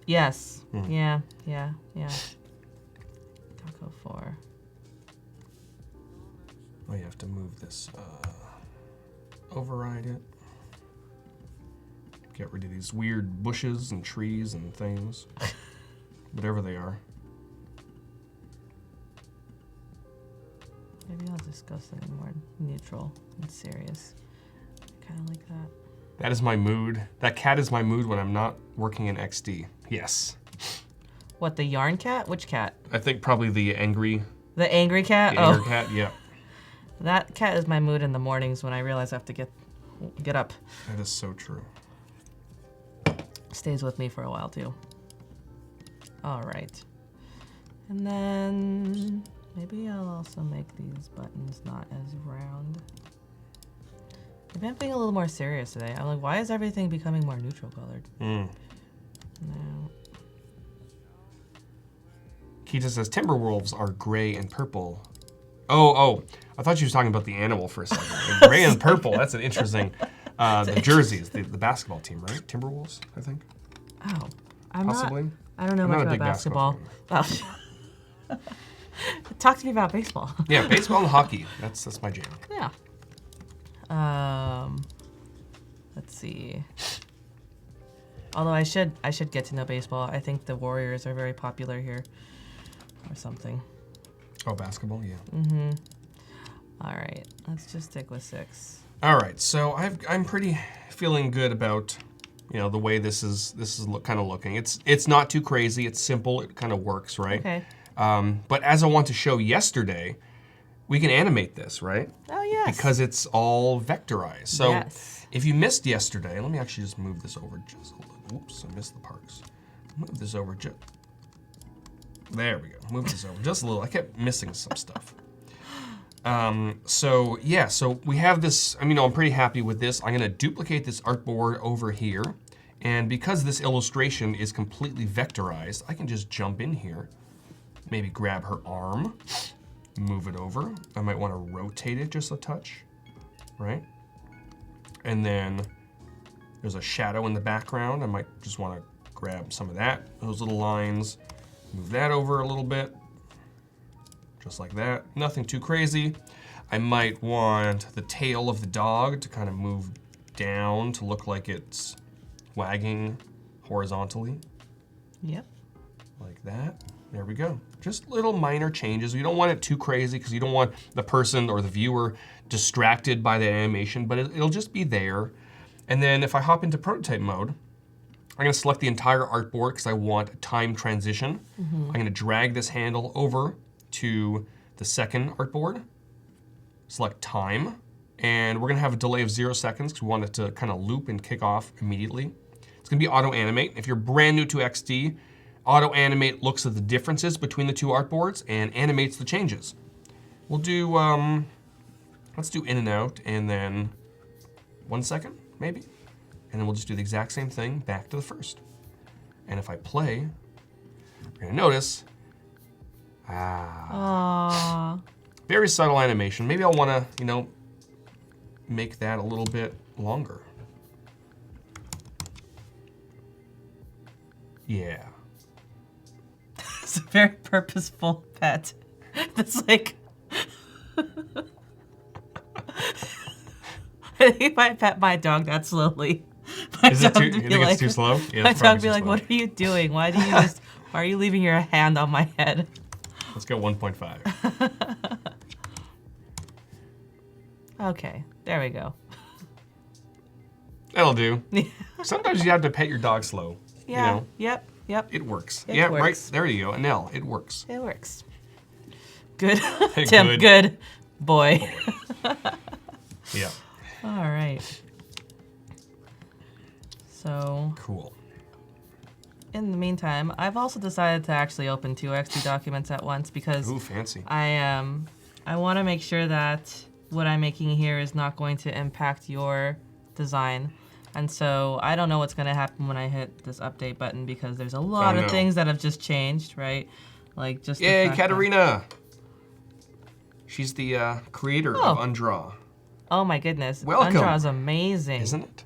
B: Yes. Yeah. Taco 4.
A: Oh, you have to move this. Override it. Get rid of these weird bushes and trees and things. Whatever they are.
B: Maybe I'll discuss something more neutral and serious. I kind of like that.
A: That is my mood. That cat is my mood when I'm not working in XD. Yes.
B: What, the yarn cat? Which cat?
A: I think probably the angry.
B: The angry cat?
A: The angry cat, yeah.
B: That cat is my mood in the mornings when I realize I have to get up.
A: That is so true.
B: Stays with me for a while too. All right. And then maybe I'll also make these buttons not as round. Maybe I'm being a little more serious today. I'm like, why is everything becoming more neutral colored? No.
A: Keita says Timberwolves are gray and purple. Oh, I thought you was talking about the animal for a second. The gray and purple, that's an interesting. The jerseys, the basketball team, right? Timberwolves, I think.
B: Oh,
A: Possibly.
B: I don't know much about basketball. Talk to me about baseball.
A: Yeah, baseball and hockey. That's my jam.
B: Yeah. Let's see. Although I should get to know baseball. I think the Warriors are very popular here, or something.
A: Oh, basketball, yeah.
B: Mm-hmm. All right, let's just stick with 6.
A: All right, so I'm pretty feeling good about, the way this is kind of looking. It's not too crazy. It's simple. It kind of works, right?
B: Okay.
A: But as I want to show yesterday, we can animate this, right?
B: Oh yes.
A: Because it's all vectorized. So
B: yes.
A: If you missed yesterday, let me actually just move this over just a little. Oops, I missed the parts. Move this over just. There we go. Move this over just a little. I kept missing some stuff. So we have this. I'm pretty happy with this. I'm gonna duplicate this artboard over here, and because this illustration is completely vectorized, I can just jump in here, maybe grab her arm, move it over. I might want to rotate it just a touch, right? And then there's a shadow in the background. I might just want to grab some of that, those little lines, move that over a little bit, just like that. Nothing too crazy. I might want the tail of the dog to kind of move down to look like it's wagging horizontally.
B: Yep.
A: Like that. There we go. Just little minor changes. You don't want it too crazy because you don't want the person or the viewer distracted by the animation, but it'll just be there. And then if I hop into prototype mode, I'm gonna select the entire artboard because I want a time transition. I'm gonna drag this handle over to the second artboard, select time, and we're gonna have a delay of 0 seconds because we want it to kind of loop and kick off immediately. It's gonna be Auto-Animate. If you're brand new to XD, Auto-Animate looks at the differences between the two artboards and animates the changes. We'll do, let's do in and out and then 1 second, maybe. And then we'll just do the exact same thing back to the first. And if I play, you're gonna notice, very subtle animation. Maybe I'll wanna, make that a little bit longer. Yeah.
B: It's a very purposeful pet. That's like, I think if I pet my dog that slowly,
A: You think it's too slow? Yeah,
B: my dog would be like, "What are you doing? Why are you leaving your hand on my head?"
A: Let's go 1.5.
B: Okay, there we go.
A: That'll do. Sometimes you have to pet your dog slow.
B: Yeah. Yep.
A: It works.
B: It works.
A: Right. There you go. Nell, it works.
B: It works. Good. Tim, good boy.
A: Yeah.
B: All right. So.
A: Cool.
B: In the meantime, I've also decided to actually open 2 XD documents at once because
A: Ooh, fancy.
B: I want to make sure that what I'm making here is not going to impact your design. And so I don't know what's going to happen when I hit this update button because there's a lot of things that have just changed, right? Like just
A: Yay, Katerina! She's the creator of Undraw.
B: Oh my goodness.
A: Welcome.
B: Undraw is amazing.
A: Isn't it?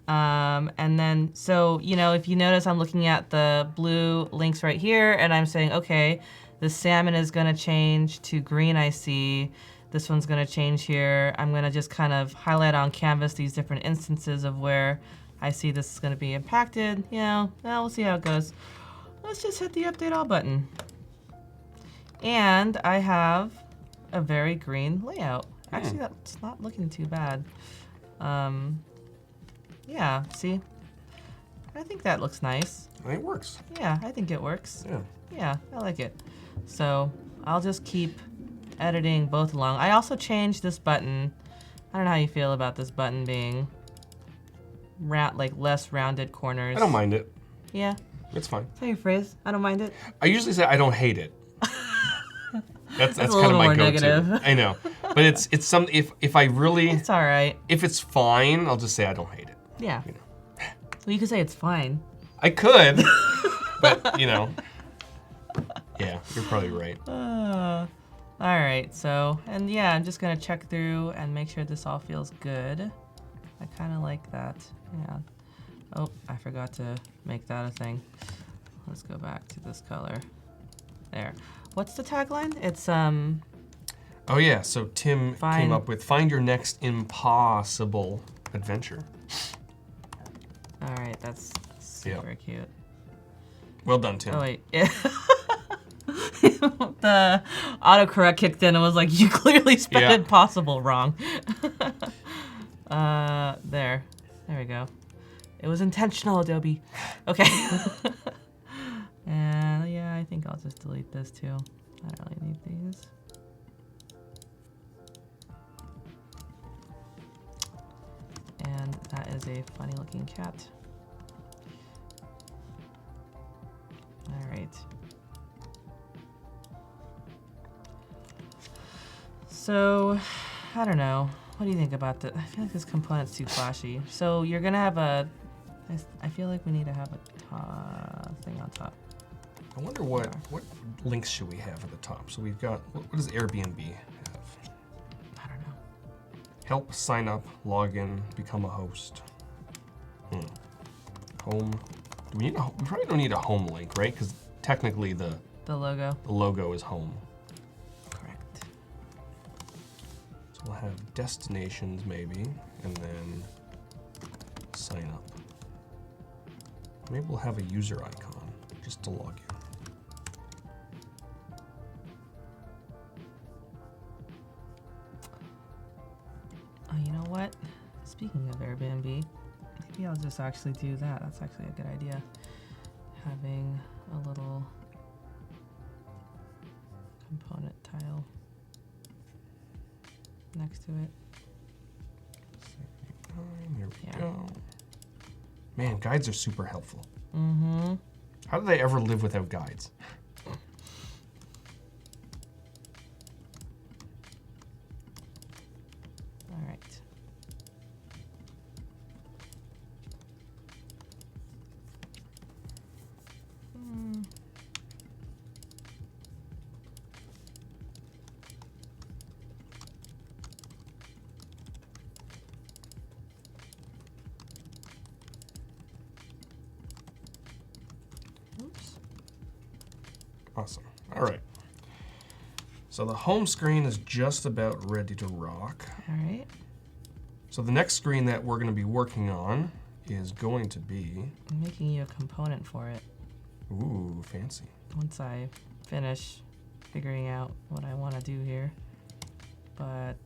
B: And then, so, if you notice, I'm looking at the blue links right here, and I'm saying, okay, the salmon is gonna change to green, I see. This one's gonna change here. I'm gonna just kind of highlight on canvas these different instances of where I see this is gonna be impacted. Well, we'll see how it goes. Let's just hit the update all button. And I have a very green layout. Actually, that's not looking too bad. Yeah, see? I think that looks nice.
A: I think it works.
B: Yeah, I think it works.
A: Yeah.
B: Yeah, I like it. So I'll just keep editing both along. I also changed this button. I don't know how you feel about this button being less rounded corners.
A: I don't mind it.
B: Yeah?
A: It's fine.
B: Is that your phrase? I don't mind it?
A: I usually say I don't hate it. That's kind
B: a
A: of my
B: more
A: go-to.
B: negative.
A: I know. But it's some if I really
B: It's all right.
A: If it's fine, I'll just say I don't hate it.
B: Yeah. Well, you could say it's fine.
A: I could, but yeah, you're probably right.
B: All right, so, and yeah, I'm just gonna check through and make sure this all feels good. I kind of like that, yeah. Oh, I forgot to make that a thing. Let's go back to this color. There. What's the tagline? It's,
A: Oh yeah, so Tim came up with find your next impossible adventure.
B: All right, that's super cute.
A: Well done, Tim.
B: Oh wait, yeah. The autocorrect kicked in and was like, you clearly spelled impossible wrong. There we go. It was intentional, Adobe. Okay. And yeah, I think I'll just delete this too. I don't really need these. And that is a funny looking cat. All right. So, I don't know. What do you think about this? I feel like this component's too flashy. So you're gonna have a, I feel like we need to have a thing on top.
A: I wonder what links should we have at the top? So we've got, what does Airbnb have?
B: I don't know.
A: Help, sign up, log in, become a host. Home. Do we need we probably don't need a home link, right? Because technically the logo is home.
B: Correct.
A: So we'll have destinations maybe, and then sign up. Maybe we'll have a user icon just to log in.
B: Oh, you know what? Speaking of Airbnb, maybe I'll just actually do that. That's actually a good idea. Having a little component tile next to it.
A: Here we go. Man, guides are super helpful.
B: Mm-hmm.
A: How did I ever live without guides?
B: All right. Oops.
A: Awesome. All right. So the home screen is just about ready to rock.
B: All right.
A: So the next screen that we're going to be working on is going to be...
B: I'm making you a component for it.
A: Ooh, fancy.
B: Once I finish figuring out what I want to do here. But...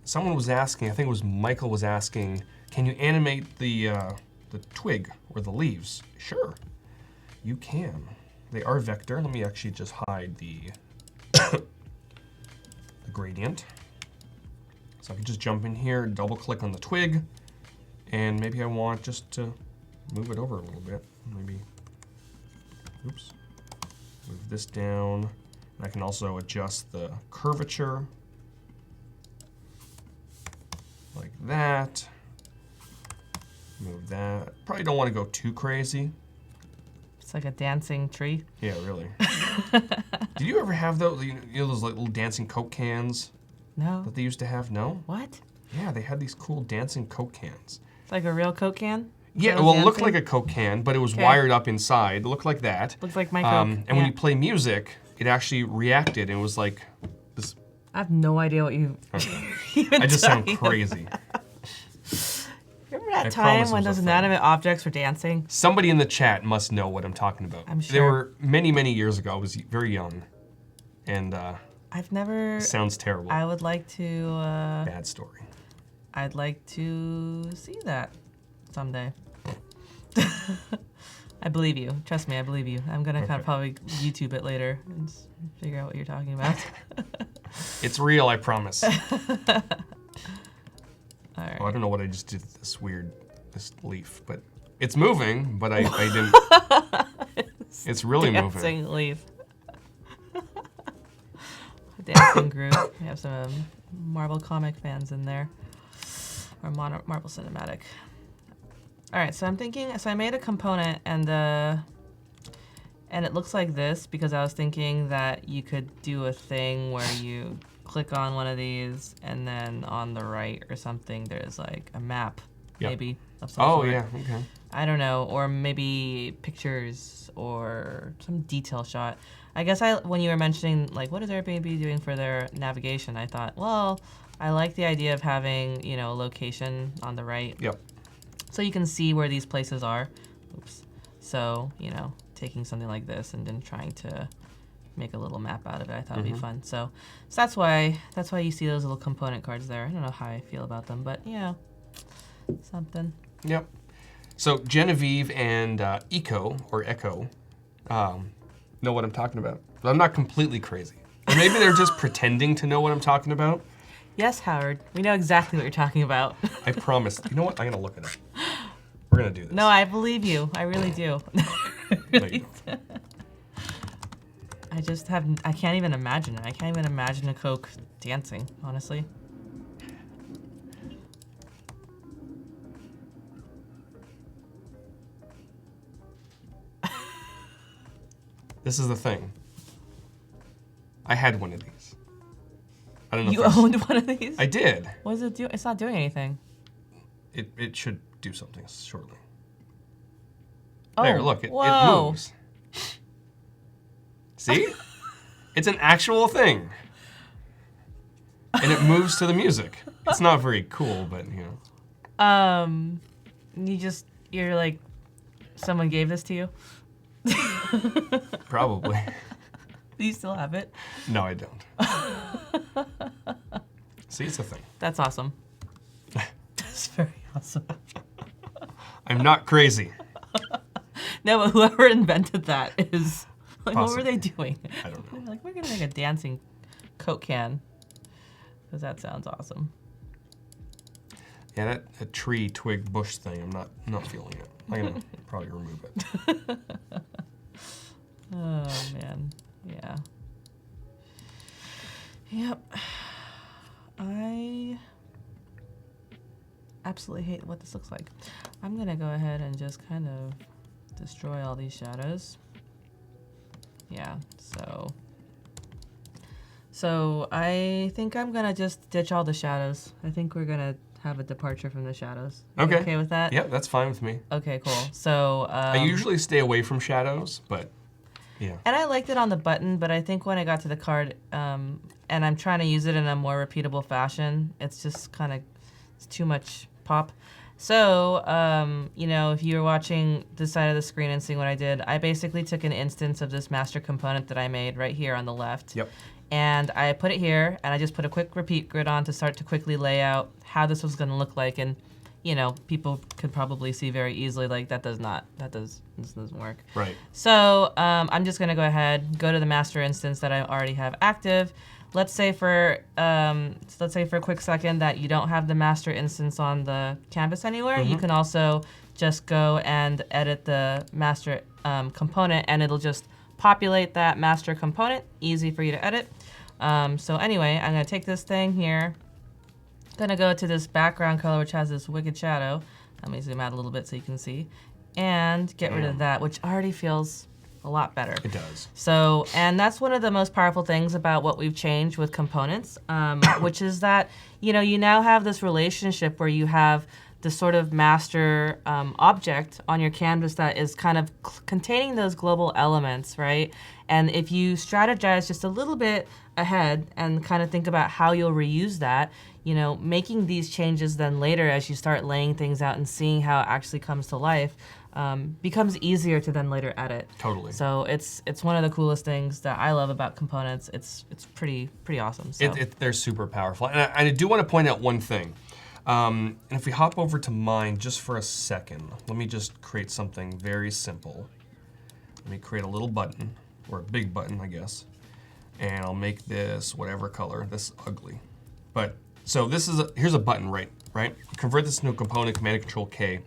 A: Someone was asking, I think it was Michael was asking, can you animate the twig or the leaves? Sure, you can. They are vector. Let me actually just hide the, the gradient. So I can just jump in here, double click on the twig, and maybe I want just to move it over a little bit. Maybe, oops, move this down. And I can also adjust the curvature like that. Move that. Probably don't want to go too crazy.
B: It's like a dancing tree.
A: Yeah, really. Did you ever have those, you know those like little dancing Coke cans?
B: No.
A: That they used to have? No?
B: What?
A: Yeah, they had these cool dancing Coke cans.
B: It's like a real Coke can?
A: Yeah, well, it looked like a Coke can, but it was wired up inside. It looked like that.
B: Looks like my Coke.
A: And when you play music, it actually reacted and it was like this.
B: I have no idea what you
A: I just sound crazy.
B: Remember that time when those inanimate objects were dancing?
A: Somebody in the chat must know what I'm talking about.
B: I'm sure.
A: They were many, many years ago. I was very young. And
B: I've never...
A: sounds terrible.
B: I would like to...
A: Bad story.
B: I'd like to see that someday. I believe you. Trust me, I believe you. I'm going to kind of probably YouTube it later and figure out what you're talking about.
A: It's real, I promise.
B: All right.
A: Oh, I don't know what I just did to this leaf, but it's moving, but I didn't. It's really moving.
B: Dancing leaf. Dancing group. We have some Marvel comic fans in there. Or Marvel Cinematic. All right, so I'm thinking, so I made a component and And it looks like this because I was thinking that you could do a thing where you click on one of these and then on the right or something, there's like a map, maybe, of some sort.
A: Oh, yeah, okay.
B: I don't know, or maybe pictures or some detail shot. I guess when you were mentioning, like, what is Airbnb doing for their navigation, I thought, well, I like the idea of having, you know, a location on the right.
A: Yep.
B: So you can see where these places are. Oops. So, you know, taking something like this and then trying to make a little map out of it, I thought would be fun. So that's why you see those little component cards there. I don't know how I feel about them, but, you know, something.
A: Yep. So Genevieve and Echo know what I'm talking about. But I'm not completely crazy. Or maybe they're just pretending to know what I'm talking about.
B: Yes, Howard. We know exactly what you're talking about.
A: I promise. You know what? I'm going to look at it. We're going to do this.
B: No, I believe you. I really do. I can't even imagine it. I can't even imagine a Coke dancing, honestly.
A: This is the thing. I had one of these. I don't know.
B: You owned one of these?
A: I did.
B: What does it do? It's not doing anything.
A: It should do something shortly.
B: Oh,
A: there, look, it
B: whoa.
A: moves. See? It's an actual thing. And it moves to the music. It's not very cool, but you know.
B: You're like, someone gave this to you?
A: Probably.
B: Do you still have it?
A: No, I don't. See, it's a thing.
B: That's awesome. That's very awesome.
A: I'm not crazy.
B: No, but whoever invented that is, like,
A: Possibly.
B: What were they doing?
A: I don't know.
B: They're like, we're gonna make a dancing Coke can. Because that sounds awesome.
A: Yeah, that tree, twig, bush thing, I'm not feeling it. I'm gonna probably remove it.
B: Oh, man. Yeah. Yep. I absolutely hate what this looks like. I'm gonna go ahead and just kind of destroy all these shadows. Yeah, so I think I'm gonna just ditch all the shadows. I think we're gonna have a departure from the shadows.
A: Okay.
B: You okay with that?
A: Yep, that's fine with me.
B: Okay, cool. So
A: I usually stay away from shadows, but yeah.
B: And I liked it on the button, but I think when I got to the card, and I'm trying to use it in a more repeatable fashion, it's just kind of, it's too much pop. So, you know, if you're watching this side of the screen and seeing what I did, I basically took an instance of this master component that I made right here on the left.
A: Yep.
B: And I put it here, and I just put a quick repeat grid on to start to quickly lay out how this was gonna look like. And, you know, people could probably see very easily, like, this doesn't work.
A: Right.
B: So I'm just gonna go ahead, go to the master instance that I already have active. Let's say for a quick second that you don't have the master instance on the canvas anywhere. You can also just go and edit the master component, and it'll just populate that master component. Easy for you to edit. So anyway, I'm gonna take this thing here. Gonna go to this background color, which has this wicked shadow. Let me zoom out a little bit so you can see, and get rid of that, which already feels a lot better.
A: It does.
B: So, and that's one of the most powerful things about what we've changed with components, which is that, you know, you now have this relationship where you have this sort of master object on your canvas that is kind of containing those global elements, right? And if you strategize just a little bit ahead and kind of think about how you'll reuse that, you know, making these changes then later as you start laying things out and seeing how it actually comes to life, becomes easier to then later edit.
A: Totally.
B: So it's one of the coolest things that I love about components. It's pretty awesome. So.
A: They're super powerful. And I do want to point out one thing. And if we hop over to mine just for a second, let me just create something very simple. Let me create a little button, or a big button, I guess. And I'll make this whatever color, this ugly. But, so this is, here's a button, right? Convert this into a component, Command and Control K.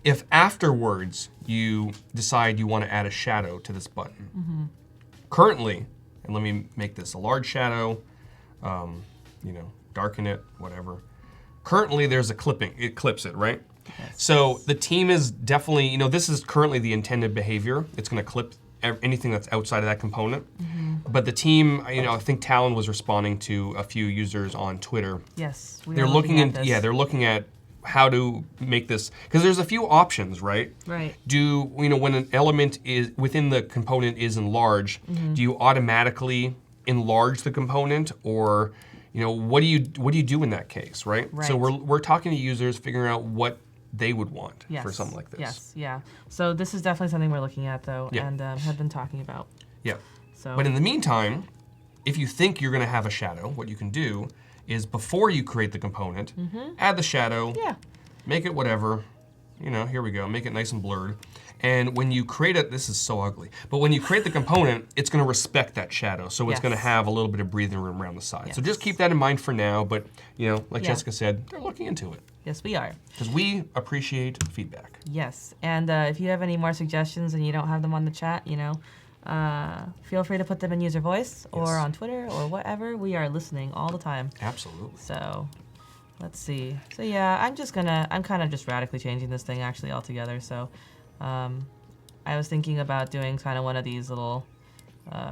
A: If afterwards you decide you want to add a shadow to this button, currently, and let me make this a large shadow, you know, darken it, whatever. Currently there's a clipping, it clips it, right? Yes. So the team is definitely, you know, this is currently the intended behavior. It's gonna clip anything that's outside of that component. But the team, I think Talon was responding to a few users on Twitter.
B: Yes,
A: they're looking at this. Yeah, they're looking at how to make this, because there's a few options, right?
B: Right.
A: When an element is within the component is enlarged, do you automatically enlarge the component, or what do you do in that case, right? So we're talking to users, figuring out what they would want for something like this.
B: Yes, yeah. So this is definitely something we're looking at, though, and have been talking about.
A: Yeah.
B: So.
A: But in the meantime, if you think you're going to have a shadow, what you can do is before you create the component, add the shadow, make it whatever, here we go, make it nice and blurred. And when you create it, this is so ugly, but when you create the component, it's going to respect that shadow. So it's going to have a little bit of breathing room around the side. So just keep that in mind for now, but like Jessica said, they're looking into it.
B: Yes, we are.
A: Because we appreciate feedback.
B: Yes, and if you have any more suggestions and you don't have them on the chat, feel free to put them in user voice or on Twitter or whatever. We are listening all the time.
A: Absolutely.
B: So let's see. So yeah, I'm kind of just radically changing this thing actually altogether. So I was thinking about doing kind of one of these little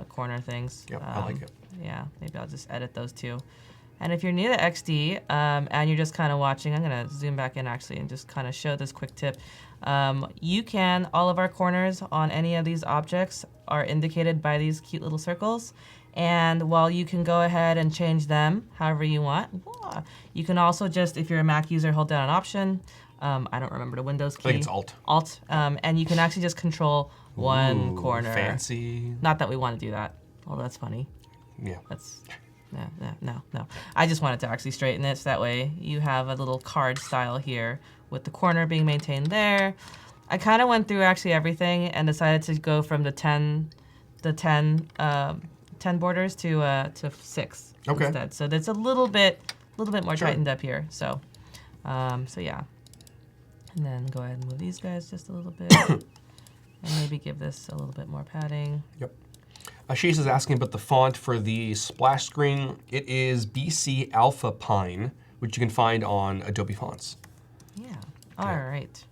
B: corner things.
A: Yep, I like it.
B: Yeah, maybe I'll just edit those two. And if you're new to XD and you're just kind of watching, I'm going to zoom back in actually and just kind of show this quick tip. All of our corners on any of these objects are indicated by these cute little circles. And while you can go ahead and change them however you want, you can also just, if you're a Mac user, hold down an Option. I don't remember the Windows key.
A: I think it's Alt.
B: Alt. And you can actually just control one corner.
A: Fancy.
B: Not that we want to do that. Oh, that's funny.
A: Yeah.
B: That's... No. I just wanted to actually straighten it so that way you have a little card style here with the corner being maintained there. I kind of went through actually everything and decided to go from the 10 borders to 6 instead. So that's a little bit more tightened up here. So yeah. And then go ahead and move these guys just a little bit and maybe give this a little bit more padding.
A: Yep. Ashish is asking about the font for the splash screen. It is BC Alpha Pine, which you can find on Adobe Fonts.
B: Yeah. All right.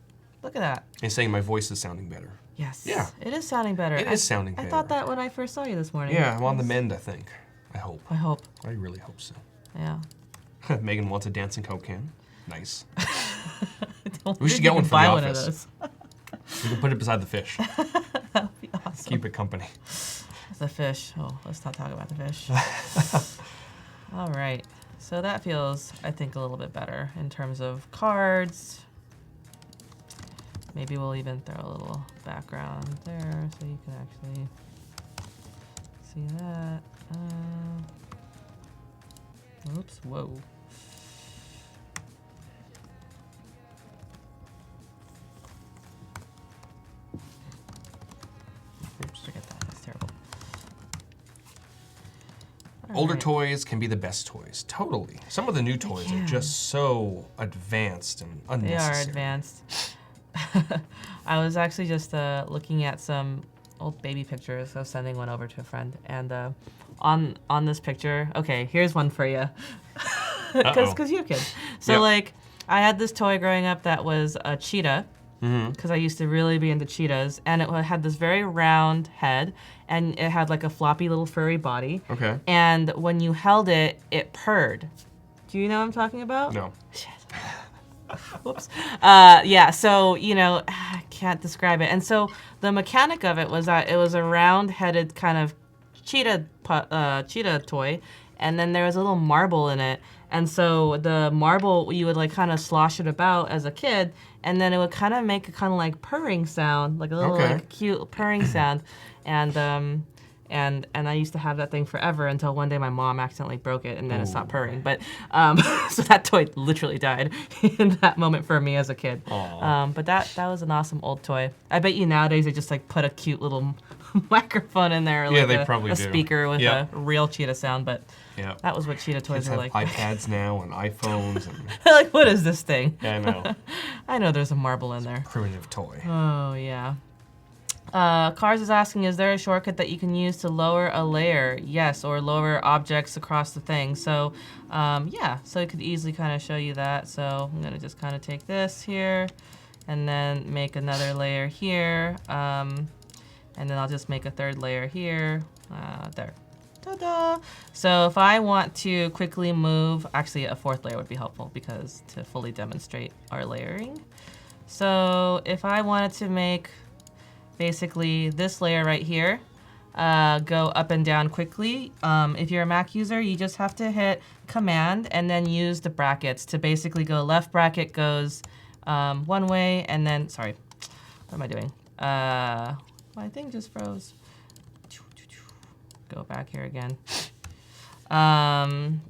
B: Look at that.
A: And saying my voice is sounding better.
B: Yes.
A: Yeah.
B: It is sounding better.
A: It is sounding better.
B: I thought that when I first saw you this morning.
A: Yeah, I'm on the mend, I think. I hope.
B: I
A: really hope so.
B: Yeah.
A: Megan wants a dancing Coke can. Nice.
B: We should get one for the office.
A: We can put it beside the fish.
B: That would be awesome.
A: Keep it company.
B: The fish. Oh, let's not talk about the fish. All right. So that feels, I think, a little bit better in terms of cards. Maybe we'll even throw a little background there so you can actually see that. Oops. Whoa. Oops, forget that. That's terrible.
A: Older toys can be the best toys. Totally. Some of the new toys are just so advanced and unnecessary.
B: They are advanced. I was actually just looking at some old baby pictures. I was sending one over to a friend. And on this picture, okay, here's one for you. Because you have kids. So, like, I had this toy growing up that was a cheetah. Because I used to really be into cheetahs, and it had this very round head, and it had like a floppy little furry body.
A: Okay.
B: And when you held it, it purred. Do you know what I'm talking about?
A: No.
B: Shit. Whoops. Yeah, so, I can't describe it. And so the mechanic of it was that it was a round-headed kind of cheetah toy, and then there was a little marble in it. And so the marble, you would like kind of slosh it about as a kid, and then it would kind of make a kind of like purring sound, like a little like cute purring sound. And I used to have that thing forever until one day my mom accidentally broke it, and then it stopped purring. But so that toy literally died in that moment for me as a kid. But that was an awesome old toy. I bet you nowadays they just like put a cute little microphone in there, like
A: they probably
B: a
A: do.
B: Speaker with a real cheetah sound. But that was what cheetah toys
A: Kids
B: are
A: have
B: like.
A: iPads now and iPhones. And
B: like, what is this thing?
A: Yeah, I know.
B: I know there's a marble in there.
A: Primitive toy.
B: Oh, yeah. Cars is asking, is there a shortcut that you can use to lower a layer? Yes, or lower objects across the thing. So, yeah, so it could easily kind of show you that. So I'm going to just kind of take this here and then make another layer here. And then I'll just make a third layer here, there. Ta-da! So if I want to quickly move, actually a fourth layer would be helpful because to fully demonstrate our layering. So if I wanted to make basically this layer right here, go up and down quickly. If you're a Mac user, you just have to hit Command and then use the brackets to basically go left bracket goes one way and then, sorry, what am I doing? My thing just froze. Go back here again. One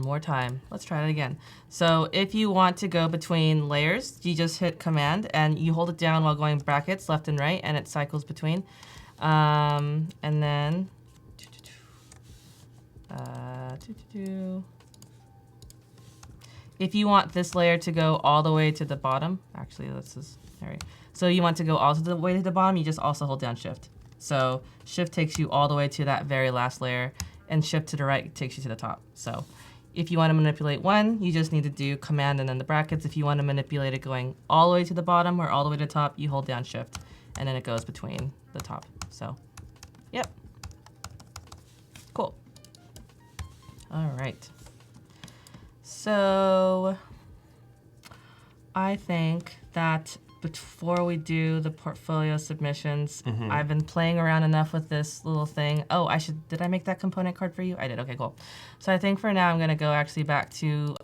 B: more time. Let's try it again. So if you want to go between layers, you just hit Command and you hold it down while going brackets left and right, and it cycles between. And then if you want this layer to go all the way to the bottom, actually this is, all right. So you want to go all the way to the bottom, you just also hold down Shift. So Shift takes you all the way to that very last layer, and Shift to the right takes you to the top. So if you want to manipulate one, you just need to do Command and then the brackets. If you want to manipulate it going all the way to the bottom or all the way to the top, you hold down Shift, and then it goes between the top. So, yep. Cool. All right. So I think that before we do the portfolio submissions, I've been playing around enough with this little thing. Oh, did I make that component card for you? I did, okay, cool. So I think for now I'm gonna go actually back to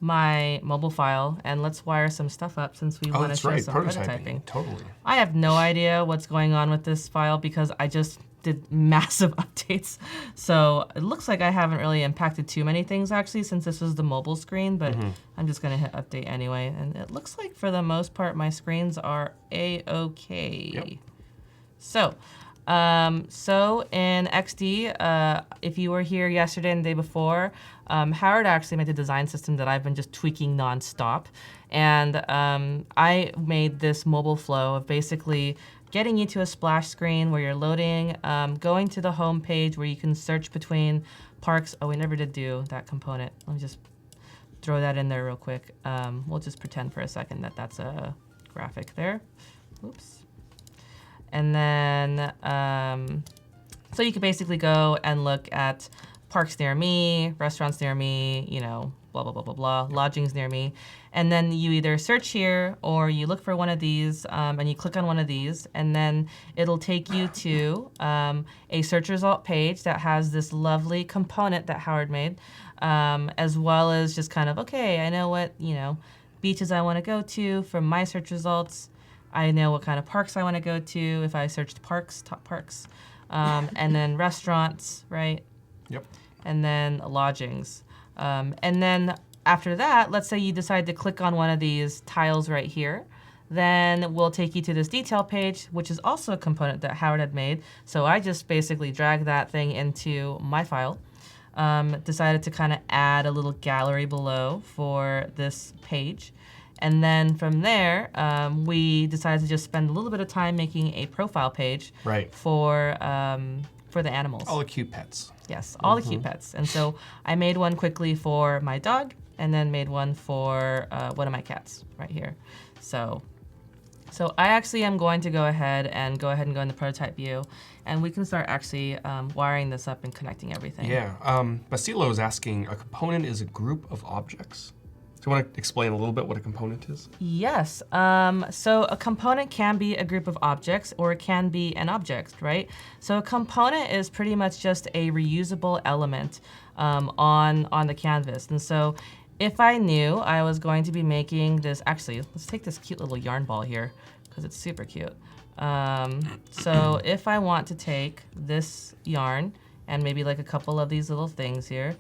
B: my mobile file and let's wire some stuff up since we wanna show some prototyping.
A: Totally.
B: I have no idea what's going on with this file because I just did massive updates. So it looks like I haven't really impacted too many things actually since this was the mobile screen, but I'm just gonna hit update anyway. And it looks like for the most part, my screens are A-okay.
A: Yep.
B: So in XD, if you were here yesterday and the day before, Howard actually made the design system that I've been just tweaking nonstop. And I made this mobile flow of basically getting you to a splash screen where you're loading, going to the home page where you can search between parks. Oh, we never did do that component. Let me just throw that in there real quick. We'll just pretend for a second that that's a graphic there. Oops. And then, so you could basically go and look at parks near me, restaurants near me, you know, blah, blah, blah, blah, blah, lodgings near me. And then you either search here or you look for one of these and you click on one of these and then it'll take you to a search result page that has this lovely component that Howard made, as well as just kind of, okay, I know what, you know, beaches I want to go to from my search results. I know what kind of parks I want to go to if I searched parks, top parks, and then restaurants, right?
A: Yep.
B: And then lodgings. And then after that, let's say you decide to click on one of these tiles right here, then we'll take you to this detail page, which is also a component that Howard had made. So I just basically dragged that thing into my file, decided to kind of add a little gallery below for this page. And then from there, we decided to just spend a little bit of time making a profile page for the animals.
A: All the cute pets.
B: Yes, all the cute pets. And so I made one quickly for my dog and then made one for one of my cats right here. So I actually am going to go ahead and go in the prototype view and we can start actually wiring this up and connecting everything.
A: Yeah, Basilo is asking, a component is a group of objects? Do you want to explain a little bit what a component is?
B: Yes. So a component can be a group of objects or it can be an object, right? So a component is pretty much just a reusable element on the canvas. And so if I knew I was going to be making this, actually, let's take this cute little yarn ball here because it's super cute. So if I want to take this yarn and maybe like a couple of these little things here,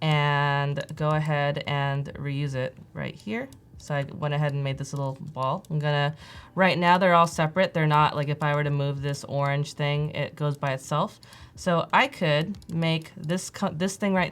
B: and go ahead and reuse it right here. So I went ahead and made this little ball. Right now they're all separate. They're not like if I were to move this orange thing, it goes by itself. So I could make this thing I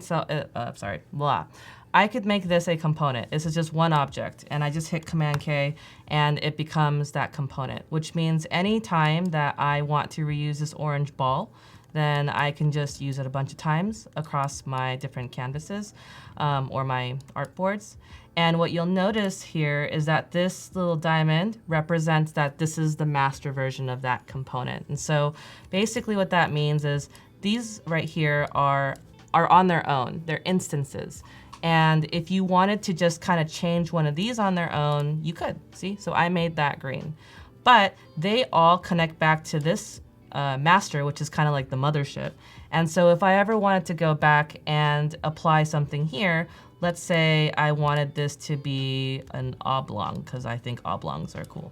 B: could make this a component. This is just one object and I just hit Command K and it becomes that component, which means any time that I want to reuse this orange ball, then I can just use it a bunch of times across my different canvases or my artboards. And what you'll notice here is that this little diamond represents that this is the master version of that component. And so basically what that means is these right here are on their own. They're instances. And if you wanted to just kind of change one of these on their own, you could, see? So I made that green. But they all connect back to this master, which is kind of like the mothership. And so if I ever wanted to go back and apply something here, let's say I wanted this to be an oblong, because I think oblongs are cool.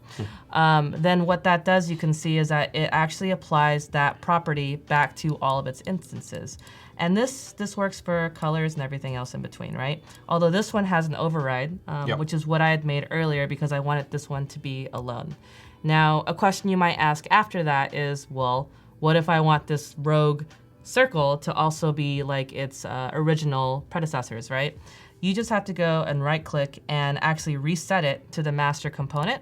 B: Then what that does, you can see, is that it actually applies that property back to all of its instances. And this works for colors and everything else in between, right? Although this one has an override, which is what I had made earlier because I wanted this one to be alone. Now, a question you might ask after that is, well, what if I want this rogue circle to also be like its original predecessors, right? You just have to go and right-click and actually reset it to the master component,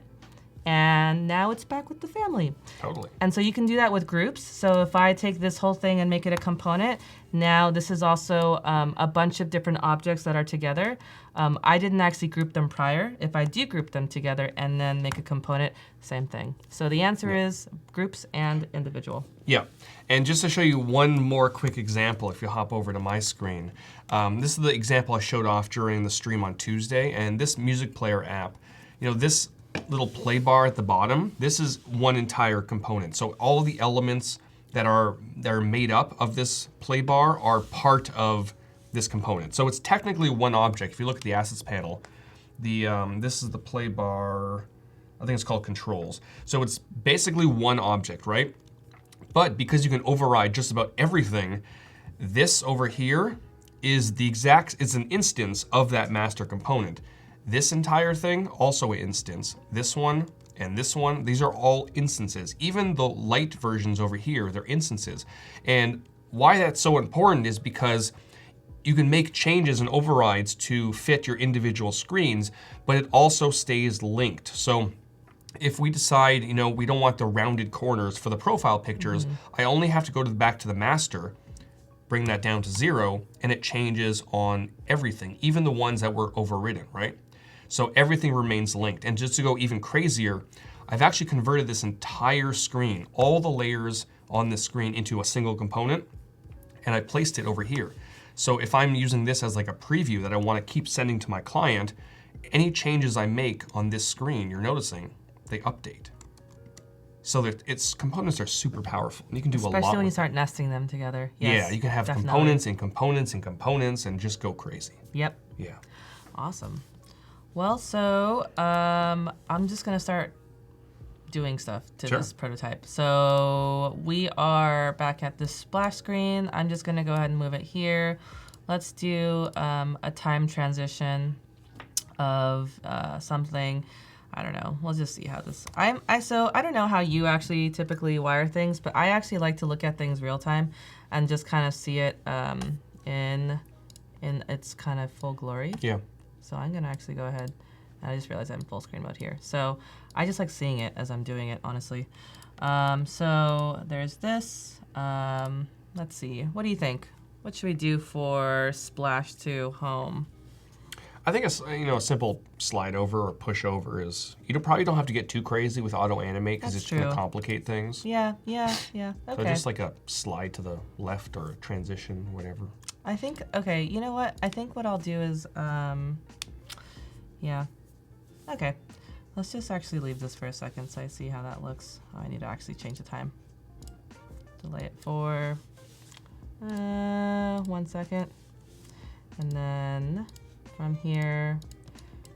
B: and now it's back with the family.
A: Totally.
B: And so you can do that with groups. So if I take this whole thing and make it a component, now this is also a bunch of different objects that are together. I didn't actually group them prior. If I do group them together and then make a component, same thing. So the answer is groups and individual.
A: Yeah, and just to show you one more quick example, if you hop over to my screen, this is the example I showed off during the stream on Tuesday, and this music player app, this little play bar at the bottom, this is one entire component. So all the elements that are made up of this play bar are part of this component. So it's technically one object. If you look at the assets panel, this is the play bar, I think it's called controls. So it's basically one object, right? But because you can override just about everything, this over here is it's an instance of that master component. This entire thing, also an instance. This one and this one, these are all instances. Even the light versions over here, they're instances. And why that's so important is because you can make changes and overrides to fit your individual screens, but it also stays linked. So if we decide, we don't want the rounded corners for the profile pictures, I only have to go back to the master, bring that down to 0, and it changes on everything, even the ones that were overridden, right? So everything remains linked. And just to go even crazier, I've actually converted this entire screen, all the layers on this screen, into a single component, and I placed it over here. So if I'm using this as like a preview that I want to keep sending to my client, any changes I make on this screen, you're noticing, they update. So that its components are super powerful. And you can do a lot.
B: Especially when you start nesting them together. Yes,
A: yeah, you can have
B: definitely.
A: components and components and components and just go crazy.
B: Yep.
A: Yeah.
B: Awesome. Well, so I'm just gonna start doing stuff to this prototype. So we are back at the splash screen. I'm just gonna go ahead and move it here. Let's do a time transition of something. I don't know. We'll just see how this. So I don't know how you actually typically wire things, but I actually like to look at things real time and just kind of see it in its kind of full glory.
A: Yeah.
B: So I'm gonna actually go ahead. I just realized I'm in full screen mode here. So I just like seeing it as I'm doing it, honestly. So there's this. Let's see. What do you think? What should we do for splash to home?
A: I think a simple slide over or push over is, probably don't have to get too crazy with Auto-Animate because it's going to complicate things.
B: Yeah. Okay.
A: So just like a slide to the left or a transition, whatever.
B: I think, okay, you know what? I think what I'll do is, yeah. Okay. Let's just actually leave this for a second so I see how that looks. Oh, I need to actually change the time. Delay it for 1 second. And then from here,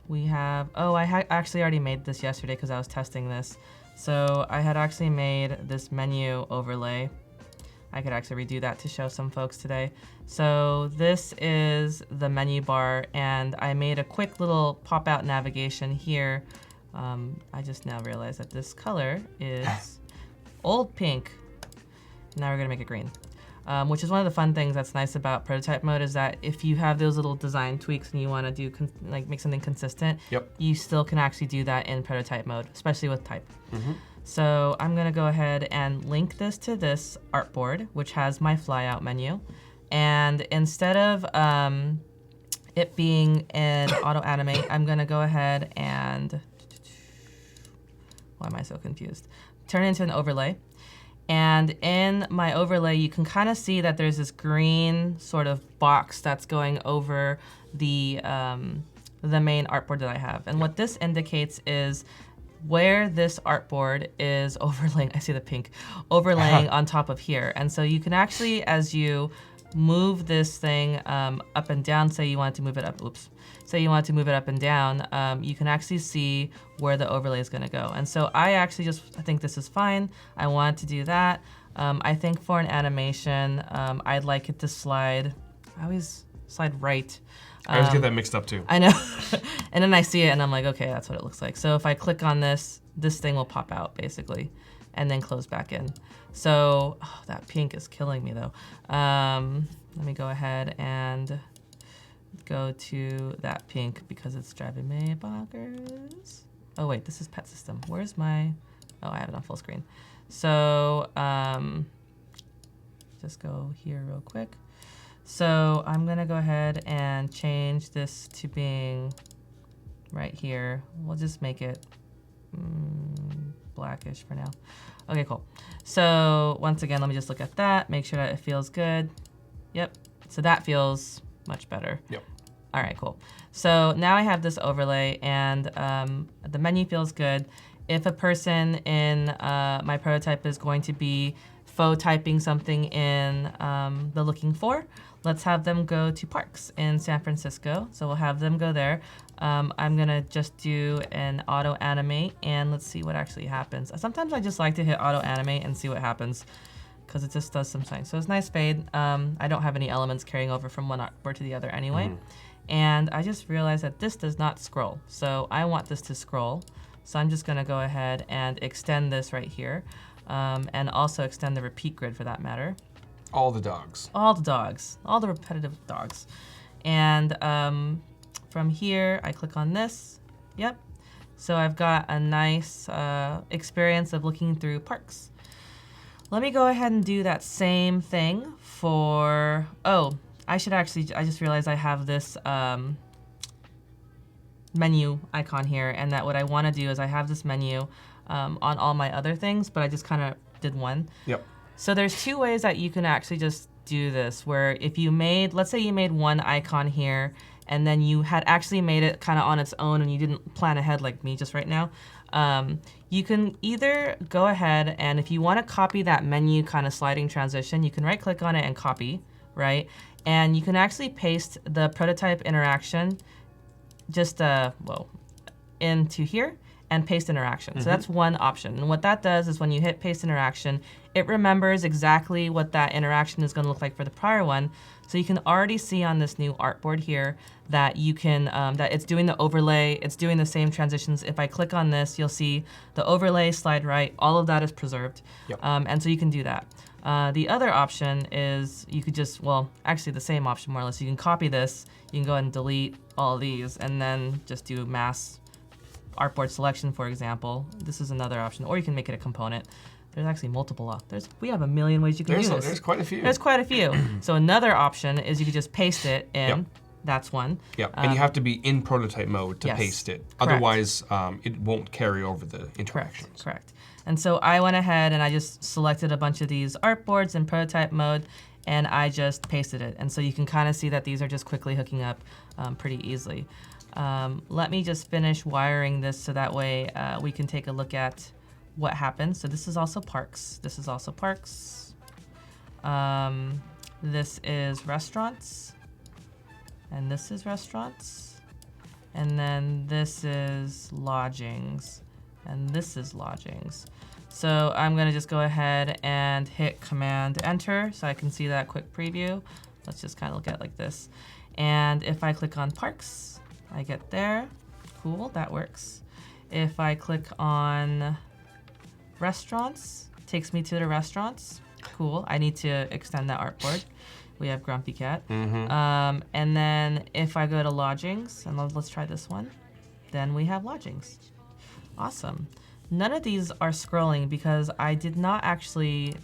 B: we have, I actually already made this yesterday because I was testing this. So I had actually made this menu overlay. I could actually redo that to show some folks today. So this is the menu bar, and I made a quick little pop-out navigation here. I just now realized that this color is old pink. Now we're gonna make it green. Which is one of the fun things that's nice about prototype mode is that if you have those little design tweaks and you want to do make something consistent, you still can actually do that in prototype mode, especially with type. So I'm gonna go ahead and link this to this artboard, which has my flyout menu. And instead of it being an Auto-Animate, I'm gonna go ahead and, why am I so confused? Turn it into an overlay. And in my overlay, you can kind of see that there's this green sort of box that's going over the main artboard that I have. And what this indicates is where this artboard is overlaying, I see the pink, overlaying on top of here. And so you can actually, as you move this thing up and down, say you want to move it up, say you want to move it up and down, you can actually see where the overlay is gonna go. And so I think this is fine. I want to do that. I think for an animation, I'd like it to slide, I always slide right.
A: I always get that mixed up too.
B: I know. And then I see it and I'm like, okay, that's what it looks like. So if I click on this, this thing will pop out basically and then close back in. So that pink is killing me though. Let me go ahead and go to that pink because it's driving me bonkers. Oh wait, this is Pet System. Where's my, oh, I have it on full screen. So just go here real quick. So I'm gonna go ahead and change this to being right here. We'll just make it blackish for now. Okay, cool. So once again, let me just look at that, make sure that it feels good. Yep, so that feels much better.
A: Yep.
B: All right, cool. So now I have this overlay and the menu feels good. If a person in my prototype is going to be faux typing something in the looking for, let's have them go to parks in San Francisco. So we'll have them go there. I'm gonna just do an Auto-Animate and let's see what actually happens. Sometimes I just like to hit Auto-Animate and see what happens because it just does some things. So it's nice fade. I don't have any elements carrying over from one artboard to the other anyway. And I just realized that this does not scroll. So I want this to scroll. So I'm just gonna go ahead and extend this right here. And also extend the repeat grid for that matter.
A: All the dogs.
B: All the dogs, all the repetitive dogs. And from here, I click on this, yep. So I've got a nice experience of looking through parks. Let me go ahead and do that same thing for, oh, I just realized I have this menu icon here and that what I wanna do is I have this menu on all my other things, but I just kind of did one.
A: Yep.
B: So there's two ways that you can actually just do this, where if you made, let's say you made one icon here, and then you had actually made it kind of on its own and you didn't plan ahead like me just right now, you can either go ahead and if you want to copy that menu kind of sliding transition, you can right click on it and copy, right? And you can actually paste the prototype interaction just, into here and paste interaction. So that's one option. And what that does is when you hit paste interaction, it remembers exactly what that interaction is gonna look like for the prior one. So you can already see on this new artboard here that you can, that it's doing the overlay, it's doing the same transitions. If I click on this, you'll see the overlay, slide right, all of that is preserved.
A: Yep.
B: And so you can do that. The other option is you could just, well, actually the same option more or less. You can copy this, you can go ahead and delete all of these and then just do mass artboard selection, for example. This is another option, or you can make it a component. There's actually multiple. We have a million ways you can do this.
A: There's quite a few.
B: There's quite a few. So another option is you could just paste it in.
A: Yep.
B: That's one.
A: Yeah, and you have to be in prototype mode to paste it.
B: Correct.
A: Otherwise, it won't carry over the interactions.
B: Correct. And so I went ahead and I just selected a bunch of these artboards in prototype mode, and I just pasted it. And so you can kind of see that these are just quickly hooking up pretty easily. Let me just finish wiring this so that way we can take a look at what happens. So this is also parks. This is also parks. This is restaurants. And this is restaurants. And then this is lodgings. And this is lodgings. So I'm gonna just go ahead and hit Command Enter so I can see that quick preview. Let's just kind of look at it like this. And if I click on parks, I get there. Cool, that works. If I click on restaurants, takes me to the restaurants. Cool, I need to extend that artboard. We have Grumpy Cat. And then if I go to lodgings, and let's try this one, then we have lodgings. Awesome. None of these are scrolling because I did not actually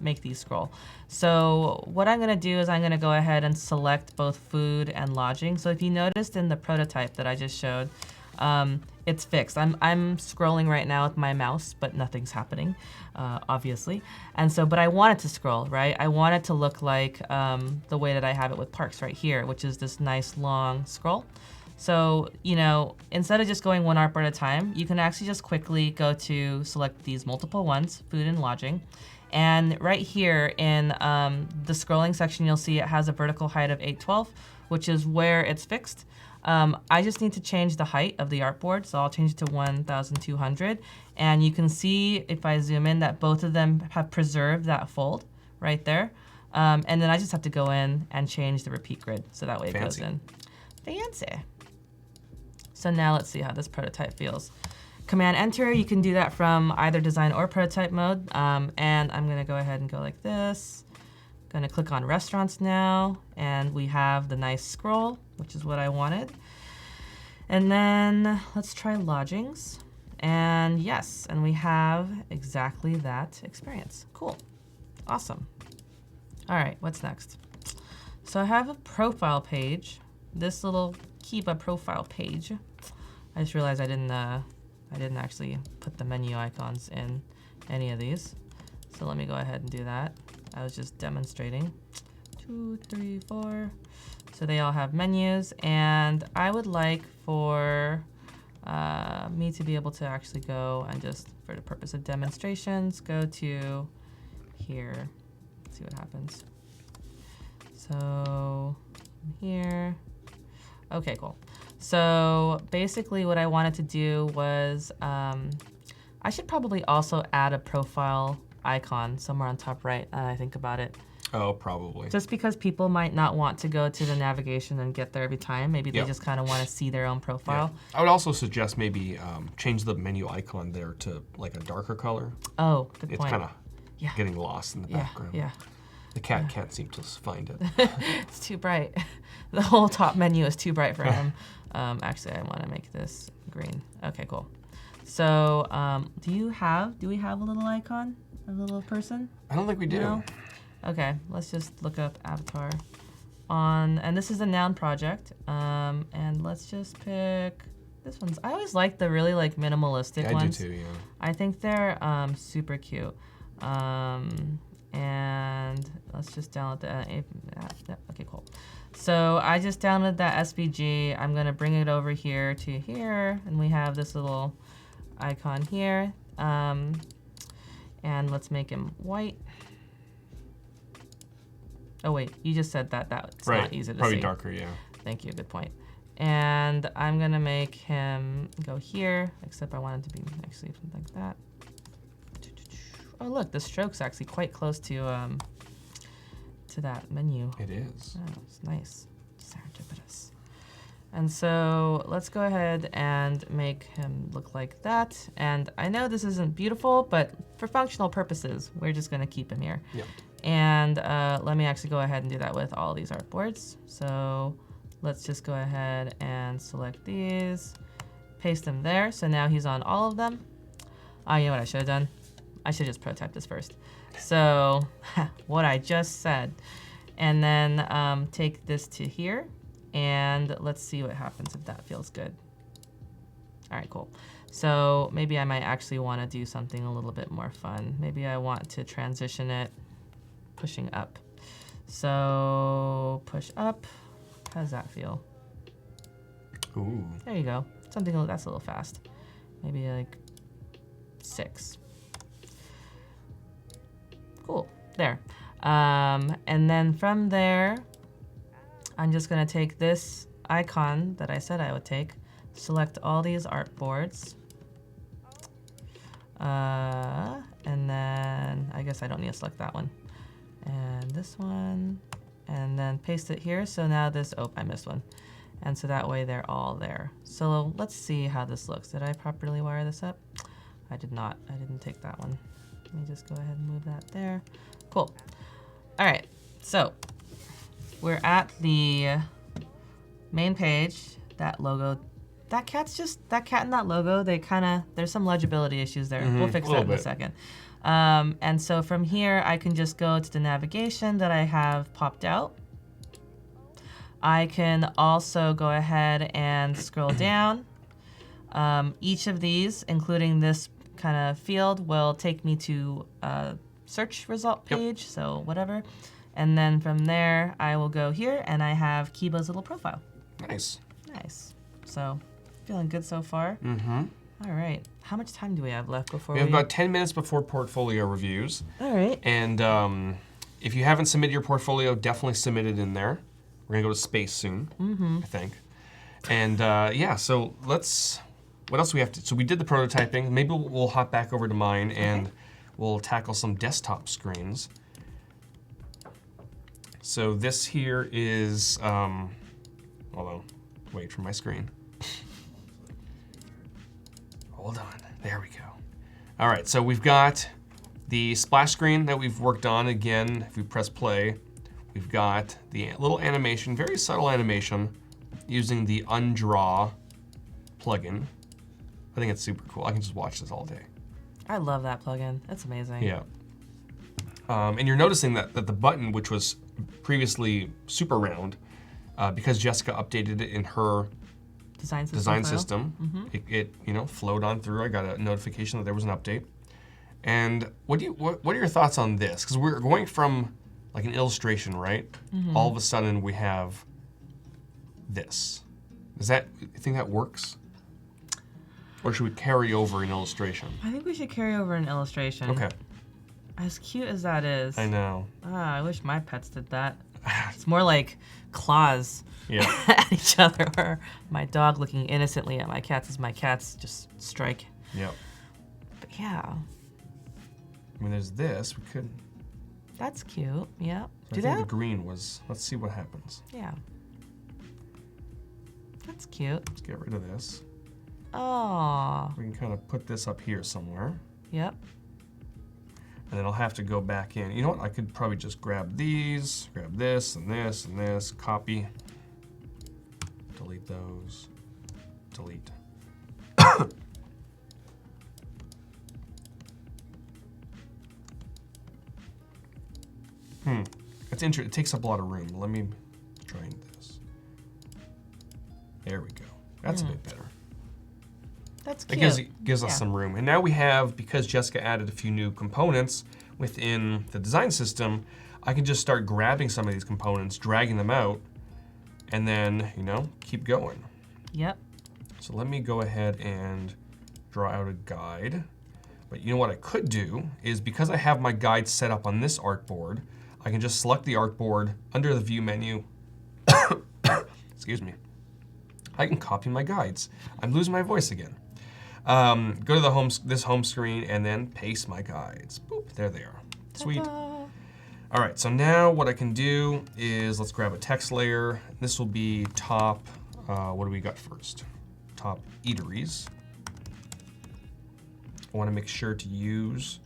B: make these scroll. So what I'm gonna do is I'm gonna go ahead and select both food and lodging. So if you noticed in the prototype that I just showed, it's fixed. I'm scrolling right now with my mouse, but nothing's happening, obviously. And so, but I want it to scroll, right? I want it to look like the way that I have it with parks right here, which is this nice long scroll. So, you know, instead of just going one artboard at a time, you can actually just quickly go to select these multiple ones, food and lodging. And right here in the scrolling section, you'll see it has a vertical height of 812, which is where it's fixed. I just need to change the height of the artboard, so I'll change it to 1,200. And you can see, if I zoom in, that both of them have preserved that fold right there. And then I just have to go in and change the repeat grid, so that way it goes in. Fancy. So now let's see how this prototype feels. Command Enter, you can do that from either design or prototype mode. And I'm gonna go ahead and go like this. Gonna click on restaurants now, and we have the nice scroll, which is what I wanted. And then let's try lodgings. And yes, and we have exactly that experience. Cool, awesome. All right, what's next? So I have a profile page, this little keep a profile page. I just realized I didn't actually put the menu icons in any of these. So let me go ahead and do that. I was just demonstrating. 2, 3, 4. So they all have menus, and I would like for me to be able to actually go and just, for the purpose of demonstrations, go to here. Let's see what happens. So here. Okay, cool. So basically what I wanted to do was, I should probably also add a profile icon somewhere on top right, I think about it.
A: Oh, probably.
B: Just because people might not want to go to the navigation and get there every time. Maybe they just kind of want to see their own profile.
A: Yeah. I would also suggest maybe change the menu icon there to like a darker color.
B: Oh, good point.
A: It's kind of getting lost in the background.
B: Yeah.
A: The cat can't seem to find it.
B: It's too bright. The whole top menu is too bright for him. Actually, I want to make this green. Okay, cool. So, do we have a little icon, a little person?
A: I don't think we do.
B: No? Okay, let's just look up avatar and this is a noun project. And let's just pick this one's. I always like the really like minimalistic ones.
A: I do too, yeah.
B: I think they're super cute. And let's just download the, okay, cool. So I just downloaded that SVG. I'm gonna bring it over here to here, and we have this little icon here. And let's make him white. Oh wait, you just said that that's not easy to see.
A: Probably darker, yeah.
B: Thank you, good point. And I'm gonna make him go here, except I want him to be actually like that. Oh look, the stroke's actually quite close to that menu.
A: It is.
B: Oh, it's nice, serendipitous. And so let's go ahead and make him look like that. And I know this isn't beautiful, but for functional purposes, we're just gonna keep him here.
A: Yep.
B: And let me actually go ahead and do that with all these artboards. So let's just go ahead and select these, paste them there. So now he's on all of them. Oh, you know what I should have done? I should just prototype this first. So what I just said. And then take this to here. And let's see what happens if that feels good. All right, cool. So maybe I might actually want to do something a little bit more fun. Maybe I want to transition it pushing up. So push up. How does that feel?
A: Ooh.
B: There you go. Something that's a little fast. Maybe like 6. Cool. There. And then from there, I'm just gonna take this icon that I said I would take, select all these artboards, and then I guess I don't need to select that one, and this one, and then paste it here. So now this, oh, I missed one. And so that way they're all there. So let's see how this looks. Did I properly wire this up? I did not. I didn't take that one. Let me just go ahead and move that there. Cool. All right, so we're at the main page, that logo that cat and that logo, there's some legibility issues there. We'll fix that in a second. And so from here, I can just go to the navigation that I have popped out. I can also go ahead and scroll down. Each of these, including this kind of field, will take me to a search result page, so whatever. And then from there, I will go here, and I have Kiba's little profile.
A: Nice.
B: Nice. So, feeling good so far. All right. How much time do we have left before
A: we have about 10 minutes before portfolio reviews.
B: All right.
A: And if you haven't submitted your portfolio, definitely submit it in there. We're gonna go to space soon, I think. And yeah, so what else do we have to, so we did the prototyping. Maybe we'll hop back over to mine and we'll tackle some desktop screens. So this here is, hold on, wait for my screen. Hold on, there we go. All right, so we've got the splash screen that we've worked on. Again, if we press play, we've got the little animation, very subtle animation, using the Undraw plugin. I think it's super cool. I can just watch this all day.
B: I love that plugin. That's amazing.
A: Yeah. And you're noticing that the button, which was previously super round, because Jessica updated it in her design system, it flowed on through. I got a notification that there was an update. And what are your thoughts on this? Because we're going from like an illustration, right? All of a sudden we have this. You think that works? Or should we carry over an illustration?
B: I think we should carry over an illustration.
A: Okay.
B: As cute as that is.
A: I know.
B: I wish my pets did that. It's more like claws
A: Yeah.
B: at each other, or my dog looking innocently at my cats as my cats just strike.
A: Yep.
B: But yeah.
A: I mean, there's this. We could.
B: That's cute. Yeah.
A: I think the green was. Let's see what happens.
B: Yeah. That's cute.
A: Let's get rid of this.
B: Oh.
A: We can kind of put this up here somewhere.
B: Yep.
A: And then I'll have to go back in. You know what? I could probably just grab these, grab this and this and this, copy, delete those, delete. That's interesting. It takes up a lot of room. Let me try this. There we go. That's a bit better.
B: That's cute.
A: It gives us some room. And now we have, because Jessica added a few new components within the design system, I can just start grabbing some of these components, dragging them out, and then, keep going.
B: Yep.
A: So let me go ahead and draw out a guide. But you know what I could do is, because I have my guide set up on this artboard, I can just select the artboard under the view menu. Excuse me. I can copy my guides. I'm losing my voice again. Go to this home screen and then paste my guides. Boop, there they are. Sweet. All right, so now what I can do is, let's grab a text layer. This will be top, what do we got first? Top eateries. I want to make sure to use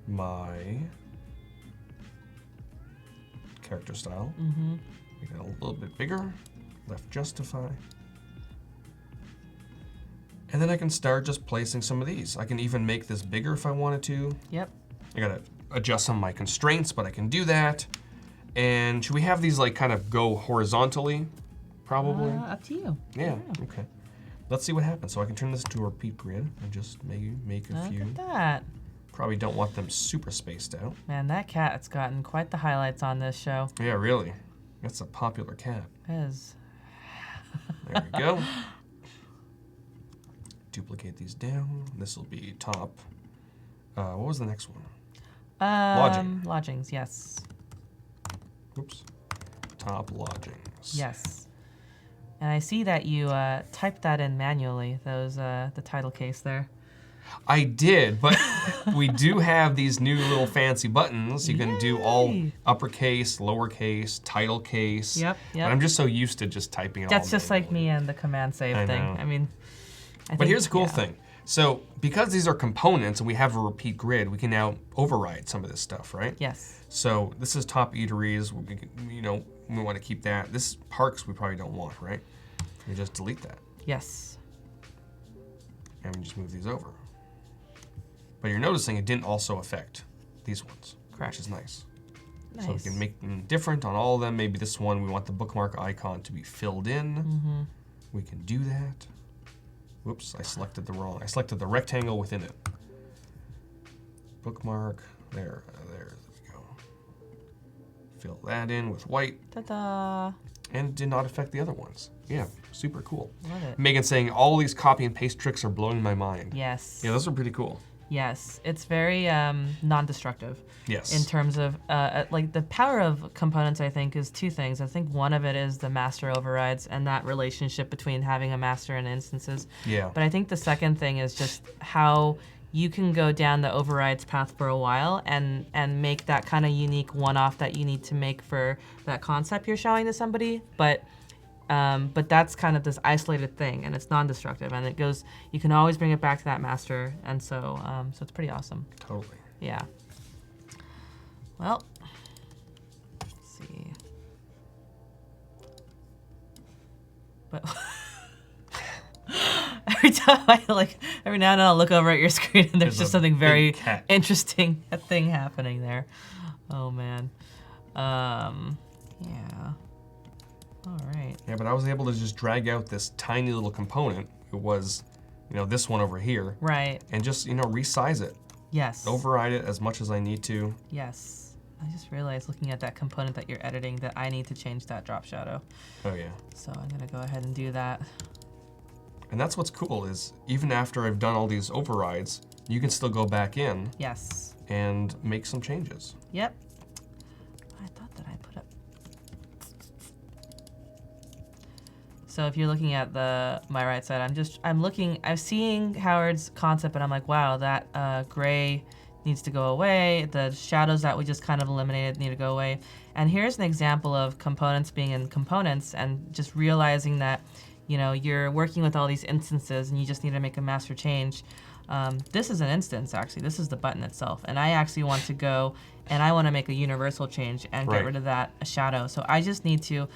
A: my character style. Make it a little bit bigger. Left justify. And then I can start just placing some of these. I can even make this bigger if I wanted to.
B: Yep.
A: I gotta adjust some of my constraints, but I can do that. And should we have these like kind of go horizontally? Probably.
B: Up to you.
A: Yeah, okay. Let's see what happens. So I can turn this to a repeat grid and just make a few.
B: Look at that.
A: Probably don't want them super spaced out.
B: Man, that cat's gotten quite the highlights on this show.
A: Yeah, really. That's a popular cat.
B: It is.
A: There we go. Duplicate these down. This will be top. What was the next one? Lodging.
B: Lodgings, yes.
A: Oops. Top lodgings.
B: Yes. And I see that you typed that in manually, the title case there.
A: I did, but we do have these new little fancy buttons. You can do all uppercase, lowercase, title case.
B: Yep.
A: But I'm just so used to just typing it all
B: That's just like me and the command save thing.
A: Know.
B: I mean,
A: but here's the cool thing. So because these are components and we have a repeat grid, we can now override some of this stuff, right?
B: Yes.
A: So this is top eateries. We want to keep that. This parks we probably don't want, right? We just delete that.
B: Yes.
A: And we just move these over. But you're noticing it didn't also affect these ones,
B: Correct.
A: which is nice.
B: Nice.
A: So we can make them different on all of them. Maybe this one, we want the bookmark icon to be filled in. We can do that. Whoops, I selected the wrong. I selected the rectangle within it. Bookmark, there we go. Fill that in with white.
B: Ta-da!
A: And did not affect the other ones. Yeah, super cool.
B: Love it.
A: Megan saying, all these copy and paste tricks are blowing my mind.
B: Yes.
A: Yeah, those are pretty cool.
B: Yes, it's very non-destructive.
A: Yes.
B: In terms of, like the power of components, I think, is two things. I think one of it is the master overrides and that relationship between having a master and instances.
A: Yeah.
B: But I think the second thing is just how you can go down the overrides path for a while and make that kind of unique one-off that you need to make for that concept you're showing to somebody. But that's kind of this isolated thing, and it's non-destructive, and it goes. You can always bring it back to that master, and so it's pretty awesome.
A: Totally.
B: Yeah. Well, let's see. But every now and then I'll look over at your screen, and there's just something very interesting thing happening there. Oh man. Yeah. All right.
A: Yeah, but I was able to just drag out this tiny little component. It was, this one over here.
B: Right.
A: And just, resize it.
B: Yes.
A: Override it as much as I need to.
B: Yes. I just realized looking at that component that you're editing that I need to change that drop shadow.
A: Oh yeah.
B: So I'm gonna go ahead and do that.
A: And that's what's cool is even after I've done all these overrides, you can still go back in.
B: Yes.
A: And make some changes.
B: Yep. I thought that I put up. So if you're looking at my right side, I'm seeing Howard's concept, and I'm like, wow, that gray needs to go away. The shadows that we just kind of eliminated need to go away. And here's an example of components being in components, and just realizing that, you're working with all these instances, and you just need to make a master change. This is an instance, actually. This is the button itself. And I actually want to go, and I want to make a universal change and get rid of that shadow. So I just need to,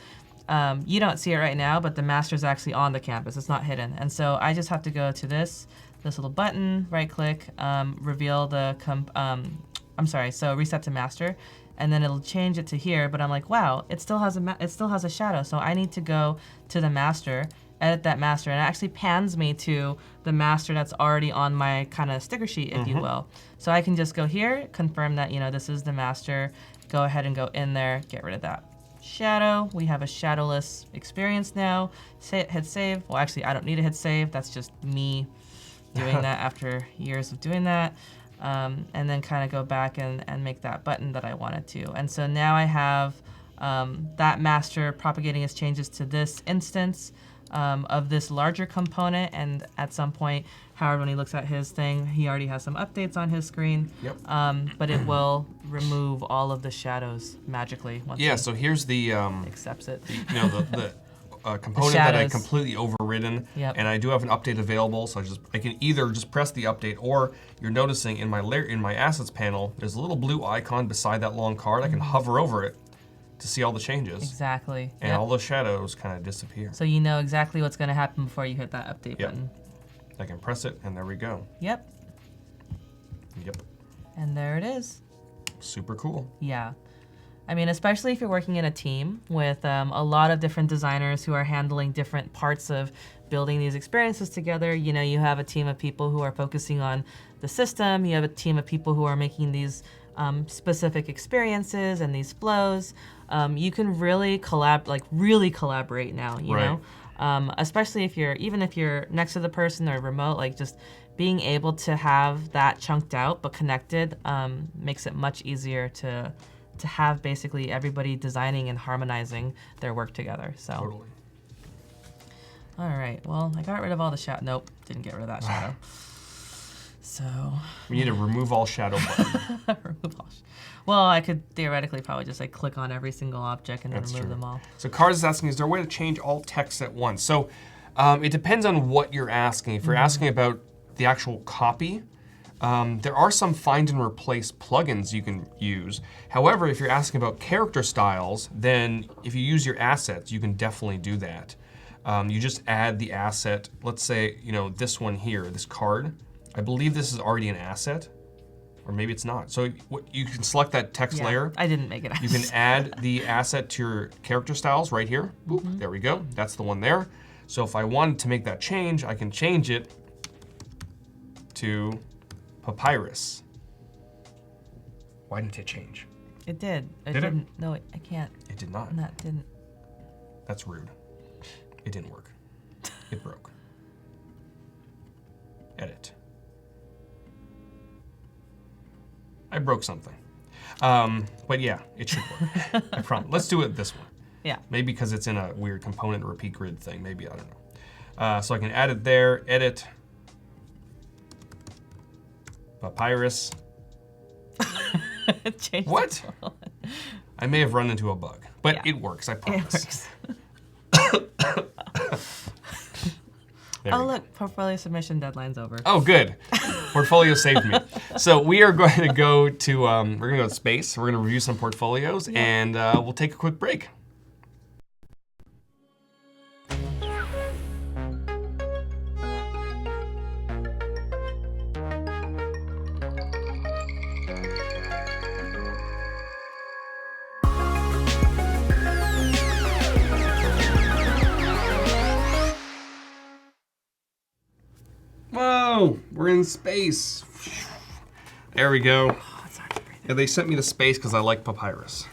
B: you don't see it right now, but the master's actually on the canvas. It's not hidden. And so I just have to go to this little button, right click, reveal the, so reset to master, and then it'll change it to here. But I'm like, wow, it still has a shadow. So I need to go to the master, edit that master, and it actually pans me to the master that's already on my kind of sticker sheet, if you will. So I can just go here, confirm that, this is the master, go ahead and go in there, get rid of that shadow. We have a shadowless experience now. Hit save. Well, actually, I don't need to hit save. That's just me doing that after years of doing that. And then kind of go back and make that button that I wanted to. And so now I have that master propagating its changes to this instance of this larger component. And at some point, Howard, when he looks at his thing, he already has some updates on his screen.
A: Yep.
B: But it will remove all of the shadows magically once he
A: so here's the
B: accepts it.
A: The component that I completely overridden,
B: Yep.
A: and I do have an update available. So I can either just press the update, or you're noticing in my assets panel, there's a little blue icon beside that long card. I can hover over it to see all the changes.
B: Exactly.
A: And all those shadows kind of disappear.
B: So you know exactly what's going to happen before you hit that update button.
A: I can press it, and there we go.
B: Yep.
A: Yep.
B: And there it is.
A: Super cool.
B: Yeah. I mean, especially if you're working in a team with a lot of different designers who are handling different parts of building these experiences together. You have a team of people who are focusing on the system. You have a team of people who are making these specific experiences and these flows. You can really collaborate now, you know? Especially if you're next to the person or remote, like just being able to have that chunked out but connected makes it much easier to have basically everybody designing and harmonizing their work together. So.
A: Totally.
B: All right, well, I got rid of all the shadow. Nope, didn't get rid of that shadow. So.
A: We need to remove all shadow button.
B: Well, I could theoretically probably just click on every single object and then remove them all.
A: So Cars is asking, is there a way to change all text at once? So it depends on what you're asking. If you're asking about the actual copy, there are some find and replace plugins you can use. However, if you're asking about character styles, then if you use your assets, you can definitely do that. you just add the asset. Let's say, you know, this one here, this card. I believe this is already an asset, or maybe it's not. So you can select that text layer.
B: I didn't make it.
A: You can add the asset to your character styles right here. Boop, there we go. That's the one there. So if I wanted to make that change, I can change it to papyrus. Why didn't it change?
B: It did.
A: Did it?
B: No, I can't.
A: It did not.
B: That didn't.
A: That's rude. It didn't work. It broke. Edit. I broke something. But yeah, it should work. I promise. Let's do it this one.
B: Yeah.
A: Maybe because it's in a weird component repeat grid thing. Maybe, I don't know. So I can add it there, edit. Papyrus.
B: Change
A: What? I may have run into a bug, but it works, I promise.
B: It works. Oh, look, portfolio submission deadline's over.
A: Oh, good. Portfolio saved me. So we are going to go to, we're going to go to space. We're going to review some portfolios, and we'll take a quick break. Whoa, we're in space. There we go.
B: Oh, it's hard to breathe.
A: Yeah, they sent me to space because I like papyrus.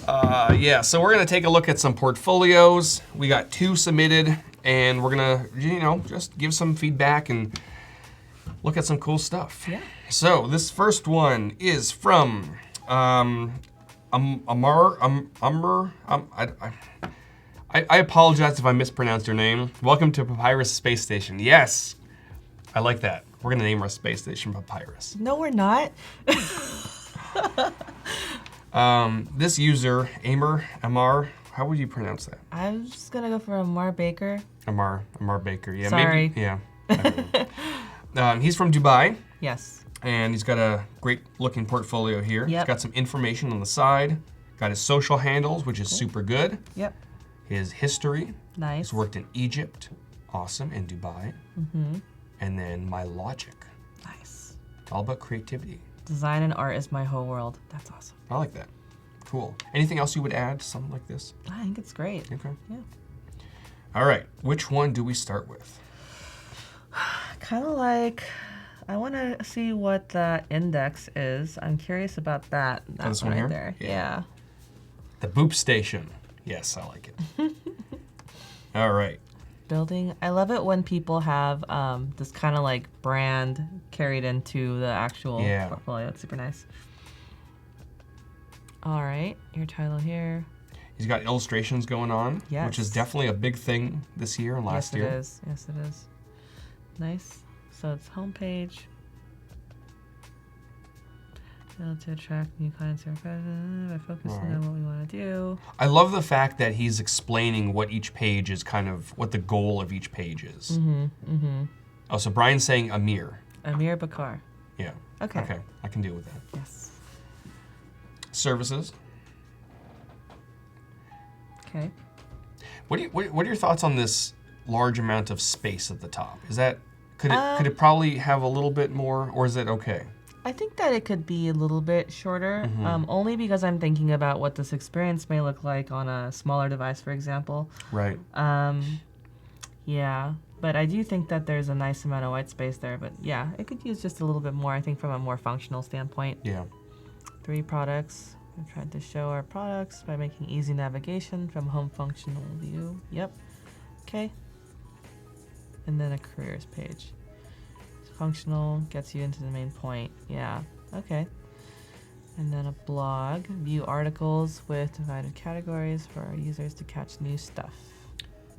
A: Yeah, so we're gonna take a look at some portfolios. We got 2 submitted, and we're gonna, you know, just give some feedback and look at some cool stuff.
B: Yeah.
A: So this first one is from Amar. I apologize if I mispronounced your name. Welcome to Papyrus Space Station. Yes, I like that. We're gonna name our space station Papyrus.
B: No, we're not.
A: This user, Amar, how would you pronounce that?
B: I'm just gonna go for Amar Baker.
A: Amar Baker. Yeah,
B: Sorry.
A: maybe. Yeah. He's from Dubai.
B: Yes.
A: And he's got a great looking portfolio here.
B: Yep.
A: He's got some information on the side. Got his social handles, which is super good.
B: Yep.
A: His history.
B: Nice.
A: He's worked in Egypt. Awesome. In Dubai.
B: Mm-hmm.
A: And then my logic.
B: Nice.
A: All about creativity.
B: Design and art is my whole world. That's awesome.
A: I like that. Cool. Anything else you would add to something like this?
B: I think it's great.
A: Okay.
B: Yeah.
A: All right. Which one do we start with?
B: Kind of like, I want to see what the index is. I'm curious about that. That
A: this one here?
B: there. Yeah.
A: The Boop Station. Yes, I like it. All right.
B: Building. I love it when people have this kind of like brand carried into the actual portfolio. It's super nice. All right, your title here.
A: He's got illustrations going on, which is definitely a big thing this year and last year.
B: Yes, it is. Yes, it is. Nice. So it's homepage. To attract new clients by focusing on what we want to do.
A: I love the fact that he's explaining what each page is kind of, what the goal of each page is.
B: Mm-hmm, mm-hmm.
A: Oh, so Brian's saying Amir.
B: Amir Bakar.
A: Yeah.
B: Okay.
A: Okay, I can deal with that.
B: Yes.
A: Services.
B: Okay.
A: What are your thoughts on this large amount of space at the top? Is that, could it probably have a little bit more, or is it okay?
B: I think that it could be a little bit shorter, only because I'm thinking about what this experience may look like on a smaller device, for example.
A: Right.
B: Yeah, but I do think that there's a nice amount of white space there, but yeah, it could use just a little bit more, I think, from a more functional standpoint.
A: Yeah.
B: 3 products. We tried to show our products by making easy navigation from home functional view. Yep. Okay. And then a careers page. Functional gets you into the main point. Yeah. Okay. And then a blog. View articles with divided categories for our users to catch new stuff.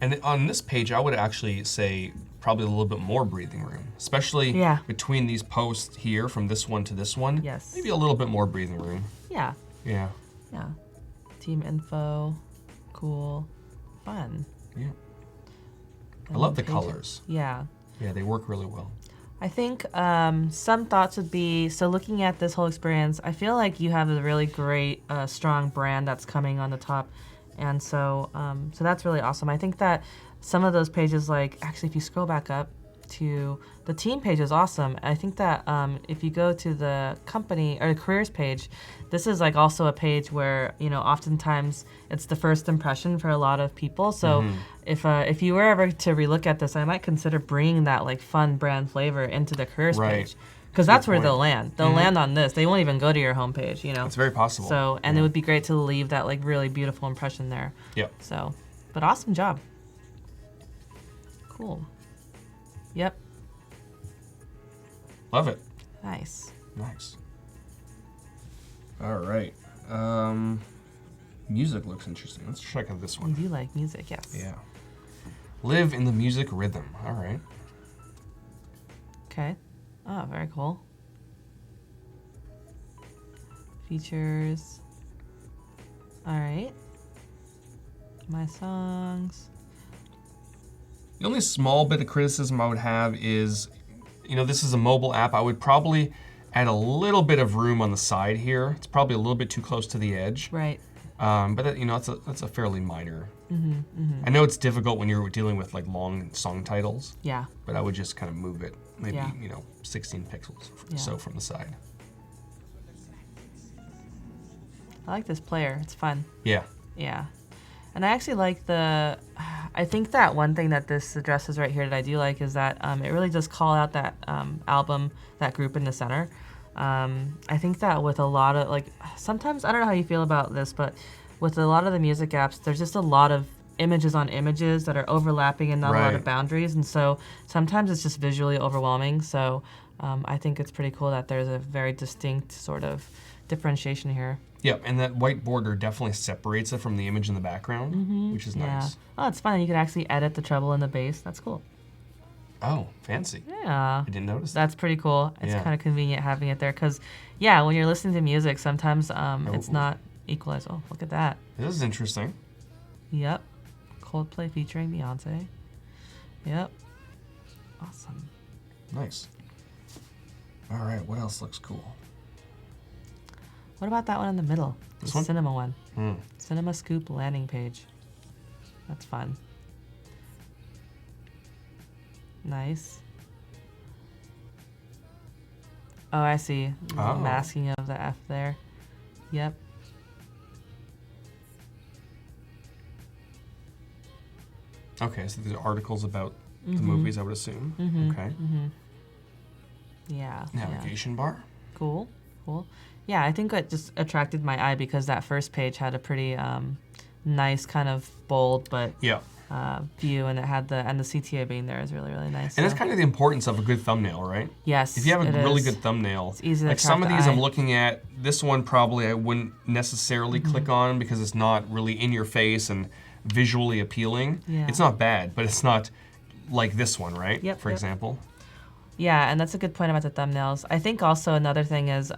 A: And on this page, I would actually say probably a little bit more breathing room, especially between these posts here from this one to this one.
B: Yes.
A: Maybe a little bit more breathing room.
B: Yeah.
A: Yeah.
B: Yeah. Team info. Cool. Fun.
A: Yeah. I love the colors.
B: Yeah.
A: Yeah, they work really well.
B: I think some thoughts would be, so looking at this whole experience, I feel like you have a really great, strong brand that's coming on the top. And so, so that's really awesome. I think that some of those pages, like actually if you scroll back up to the team page is awesome. I think that if you go to the company or the careers page, this is like also a page where, you know, oftentimes it's the first impression for a lot of people. So if you were ever to relook at this, I might consider bringing that like fun brand flavor into the careers page. Because that's where they'll land. They'll land on this. They won't even go to your homepage, you know.
A: It's very possible.
B: So, and it would be great to leave that like really beautiful impression there.
A: Yep.
B: So, but awesome job. Cool. Yep.
A: Love it.
B: Nice.
A: Nice. All right. Music looks interesting. Let's check out this one.
B: You do like music, yes.
A: Yeah. Live in the music rhythm. All right.
B: Okay. Oh, very cool. Features. All right. My songs.
A: The only small bit of criticism I would have is, you know, this is a mobile app. I would probably add a little bit of room on the side here. It's probably a little bit too close to the edge.
B: Right.
A: But that, you know, that's a fairly minor. I know it's difficult when you're dealing with like long song titles.
B: Yeah.
A: But I would just kind of move it, maybe you know, 16 pixels so from the side.
B: I like this player. It's fun.
A: Yeah.
B: Yeah. And I actually like I think that one thing that this addresses right here that I do like is that it really does call out that album, that group in the center. I think that with a lot of, like, sometimes, I don't know how you feel about this, but with a lot of the music apps, there's just a lot of images on images that are overlapping and not a lot of boundaries. And so sometimes it's just visually overwhelming. So I think it's pretty cool that there's a very distinct sort of differentiation here.
A: Yep, and that white border definitely separates it from the image in the background, which is nice.
B: Oh, it's fun. You can actually edit the treble and the bass. That's cool.
A: Oh, fancy.
B: Yeah.
A: I didn't notice that.
B: That's pretty cool. It's kind of convenient having it there because, yeah, when you're listening to music, sometimes it's not equalized. Oh, look at that.
A: This is interesting.
B: Yep. Coldplay featuring Beyonce. Yep. Awesome.
A: Nice. All right, what else looks cool?
B: What about that one in the middle?
A: This
B: the
A: one?
B: Cinema one.
A: Mm.
B: Cinema Scoop landing page. That's fun. Nice. Oh, I see.
A: Oh.
B: Masking of the F there. Yep.
A: Okay, so these are articles about the movies, I would assume. Okay.
B: Yeah.
A: Navigation bar.
B: Cool. Cool. Yeah, I think it just attracted my eye because that first page had a pretty nice kind of bold but view, and it had the CTA being there is really, really nice.
A: And that's kind of the importance of a good thumbnail, right?
B: Yes.
A: If you have a really good thumbnail,
B: it's easy to
A: like some of
B: attract
A: these
B: the
A: I'm
B: eye.
A: looking at, this one probably I wouldn't necessarily click on because it's not really in your face and visually appealing.
B: Yeah.
A: It's not bad, but it's not like this one, right?
B: Yep,
A: For example.
B: Yeah, and that's a good point about the thumbnails. I think also another thing is,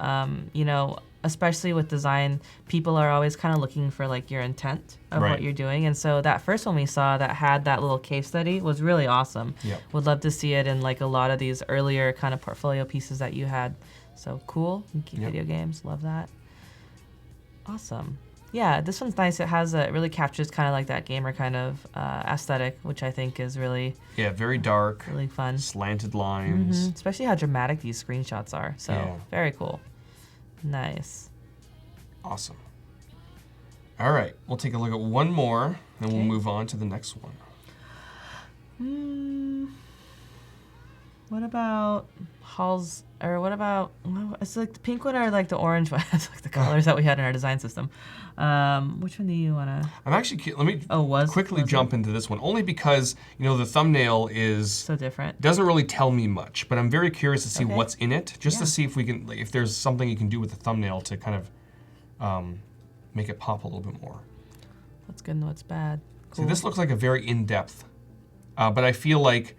B: you know, especially with design, people are always kind of looking for like your intent of what you're doing. And so that first one we saw that had that little case study was really awesome.
A: Yep.
B: Would love to see it in like a lot of these earlier kind of portfolio pieces that you had. So cool. Video games, love that. Awesome. Yeah, this one's nice. It has it really captures kind of like that gamer kind of aesthetic, which I think is really
A: very dark,
B: really fun.
A: Slanted lines.
B: Especially how dramatic these screenshots are. So very cool. Nice.
A: Awesome. All right, we'll take a look at one more, and we'll move on to the next one.
B: What about Halls, or what about, it's like the pink one or like the orange one? It's like the colors that we had in our design system. Which one do you want to?
A: I'm actually, let me quickly jump into this one, only because, you know, the thumbnail is
B: so different.
A: Doesn't really tell me much, but I'm very curious to see what's in it, just to see if we can, like, if there's something you can do with the thumbnail to kind of make it pop a little bit more.
B: What's good and what's bad. Cool.
A: See, this looks like a very in-depth, but I feel like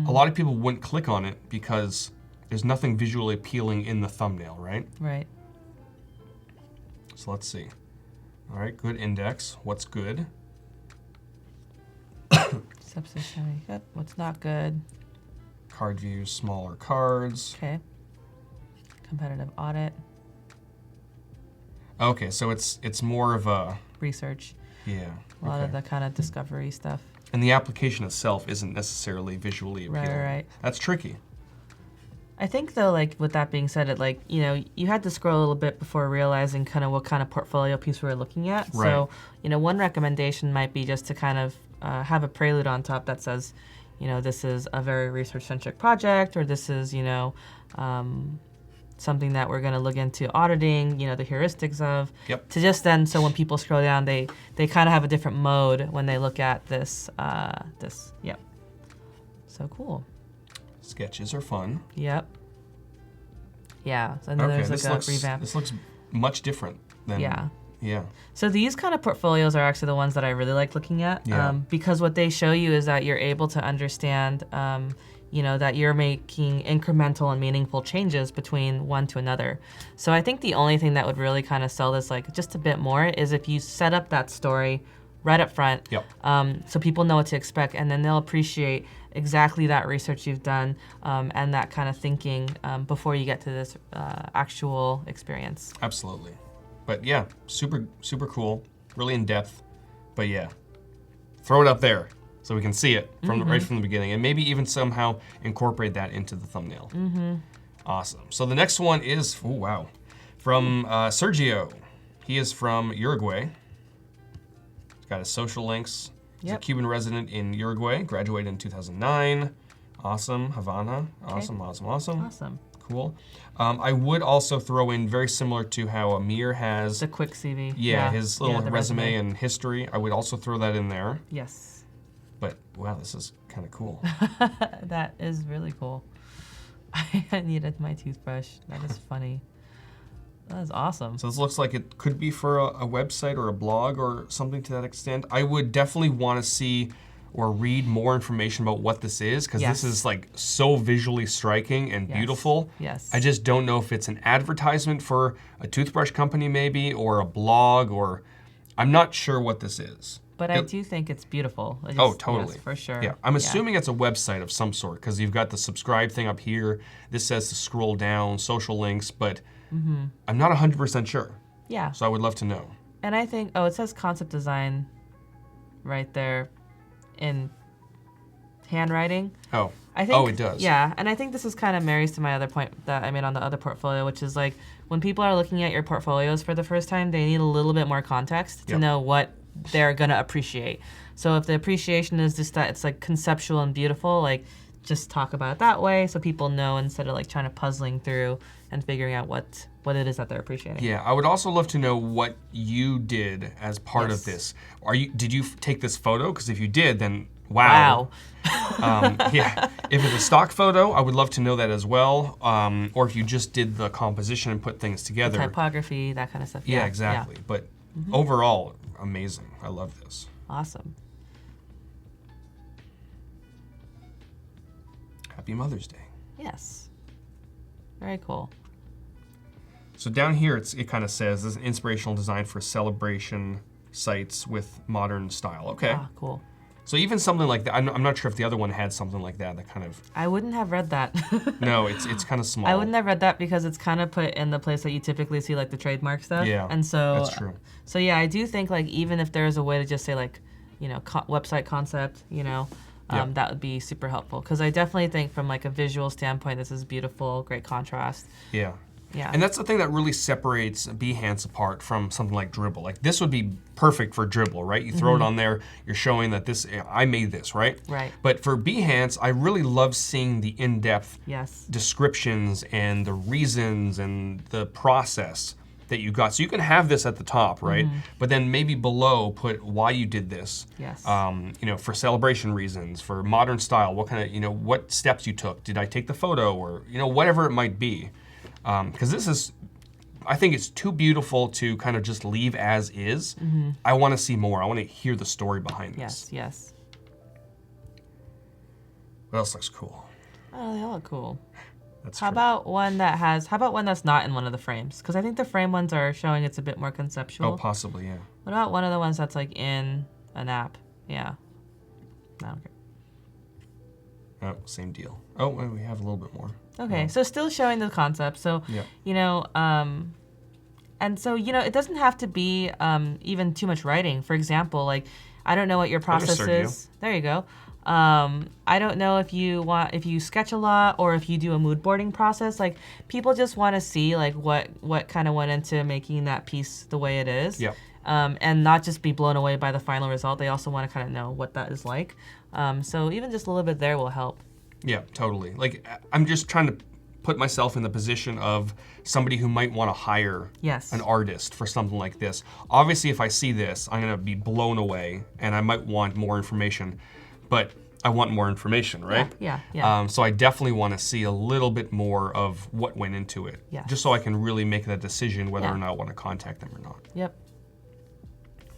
A: a lot of people wouldn't click on it because there's nothing visually appealing in the thumbnail, right?
B: Right.
A: So let's see. All right, good index. What's good?
B: Subsystem, good. What's not good?
A: Card views, smaller cards.
B: Okay. Competitive audit.
A: Okay, so it's more of a
B: research.
A: Yeah.
B: A lot of the kind of discovery stuff.
A: And the application itself isn't necessarily visually appealing.
B: Right.
A: That's tricky.
B: I think though, like with that being said, it like, you know, you had to scroll a little bit before realizing kind of what kind of portfolio piece we were looking at.
A: Right.
B: So, you know, one recommendation might be just to kind of have a prelude on top that says, you know, this is a very research-centric project, or this is, you know, something that we're going to look into auditing, you know, the heuristics of.
A: Yep.
B: To just then, so when people scroll down, they kind of have a different mode when they look at this. Yep. So cool.
A: Sketches are fun.
B: Yep. Yeah. And then there's like a revamp.
A: This looks much different than.
B: Yeah.
A: Yeah.
B: So these kind of portfolios are actually the ones that I really like looking at, because what they show you is that you're able to understand, you know, that you're making incremental and meaningful changes between one to another. So I think the only thing that would really kind of sell this like just a bit more is if you set up that story right up front, so people know what to expect, and then they'll appreciate exactly that research you've done and that kind of thinking before you get to this actual experience.
A: Absolutely. But yeah, super cool, really in depth. But yeah, throw it up there so we can see it from right from the beginning, and maybe even somehow incorporate that into the thumbnail. Awesome. So the next one is, oh wow, from Sergio. He is from Uruguay. He's got his social links. He's a Cuban resident in Uruguay, graduated in 2009. Awesome, Havana. Awesome.
B: Awesome.
A: Cool. I would also throw in, very similar to how Amir has
B: the quick CV.
A: Yeah, his little resume and history. I would also throw that in there.
B: Yes.
A: But wow, this is kind of cool.
B: That is really cool. I needed my toothbrush. That is funny. That is awesome.
A: So this looks like it could be for a website or a blog or something to that extent. I would definitely want to see or read more information about what this is, because this is like so visually striking and beautiful.
B: Yes.
A: I just don't know if it's an advertisement for a toothbrush company maybe, or a blog, or I'm not sure what this is.
B: But I do think it's beautiful.
A: Oh, totally.
B: Yes, for sure.
A: Yeah, I'm assuming it's a website of some sort, because you've got the subscribe thing up here. This says to scroll down, social links, but I'm not 100% sure.
B: Yeah.
A: So I would love to know.
B: And I think, it says concept design right there in handwriting.
A: Oh.
B: I think,
A: it does.
B: Yeah, and I think this is kind of marries to my other point that I made on the other portfolio, which is like when people are looking at your portfolios for the first time, they need a little bit more context to know what they're gonna appreciate. So if the appreciation is just that it's like conceptual and beautiful, like just talk about it that way so people know, instead of like trying to puzzling through and figuring out what it is that they're appreciating.
A: Yeah, I would also love to know what you did as part of this. Did you take this photo? Because if you did, then wow. Yeah, if it's a stock photo, I would love to know that as well. Or if you just did the composition and put things together.
B: The typography, that kind of stuff.
A: Yeah, exactly. Yeah. But overall, amazing. I love this.
B: Awesome.
A: Happy Mother's Day.
B: Yes. Very cool.
A: So down here, it kind of says, this is an inspirational design for celebration sites with modern style. Okay.
B: Ah, cool.
A: So even something like that, I'm not sure if the other one had something like that kind of...
B: I wouldn't have read that.
A: No, it's kind of small.
B: I wouldn't have read that because it's kind of put in the place that you typically see like the trademark stuff.
A: Yeah,
B: and so,
A: that's true.
B: So yeah, I do think like even if there's a way to just say like, you know, website concept, you know, that would be super helpful. Because I definitely think from like a visual standpoint, this is beautiful, great contrast.
A: Yeah.
B: Yeah.
A: And that's the thing that really separates Behance apart from something like Dribbble. Like this would be perfect for Dribbble, right? You throw it on there, you're showing that I made this, right?
B: Right.
A: But for Behance, I really love seeing the in-depth descriptions and the reasons and the process that you got. So you can have this at the top, right? But then maybe below put why you did this.
B: Yes.
A: You know, for celebration reasons, for modern style, what kind of, you know, what steps you took. Did I take the photo, or, you know, whatever it might be. Because this is, I think it's too beautiful to kind of just leave as is. I want to see more. I want to hear the story behind this.
B: Yes, yes.
A: What else looks cool?
B: Oh, they all look cool.
A: That's
B: how
A: true.
B: about one that's not in one of the frames? Because I think the frame ones are showing it's a bit more conceptual.
A: Oh, possibly, yeah.
B: What about one of the ones that's like in an app? Yeah. No, okay.
A: Oh, same deal. Oh, well, we have a little bit more.
B: Okay, so still showing the concept. So, you know, And so, you know, it doesn't have to be even too much writing. For example, like, I don't know what your process is. There you go. I don't know if you sketch a lot or if you do a mood boarding process. Like, people just want to see like what kind of went into making that piece the way it is.
A: Yeah.
B: And not just be blown away by the final result. They also want to kind of know what that is like. So even just a little bit there will help.
A: Yeah, totally. Like, I'm just trying to put myself in the position of somebody who might want to hire an artist for something like this. Obviously, if I see this, I'm going to be blown away and I might want more information, but I want more information, right?
B: Yeah.
A: So I definitely want to see a little bit more of what went into it, just so I can really make that decision whether or not I want to contact them or not.
B: Yep.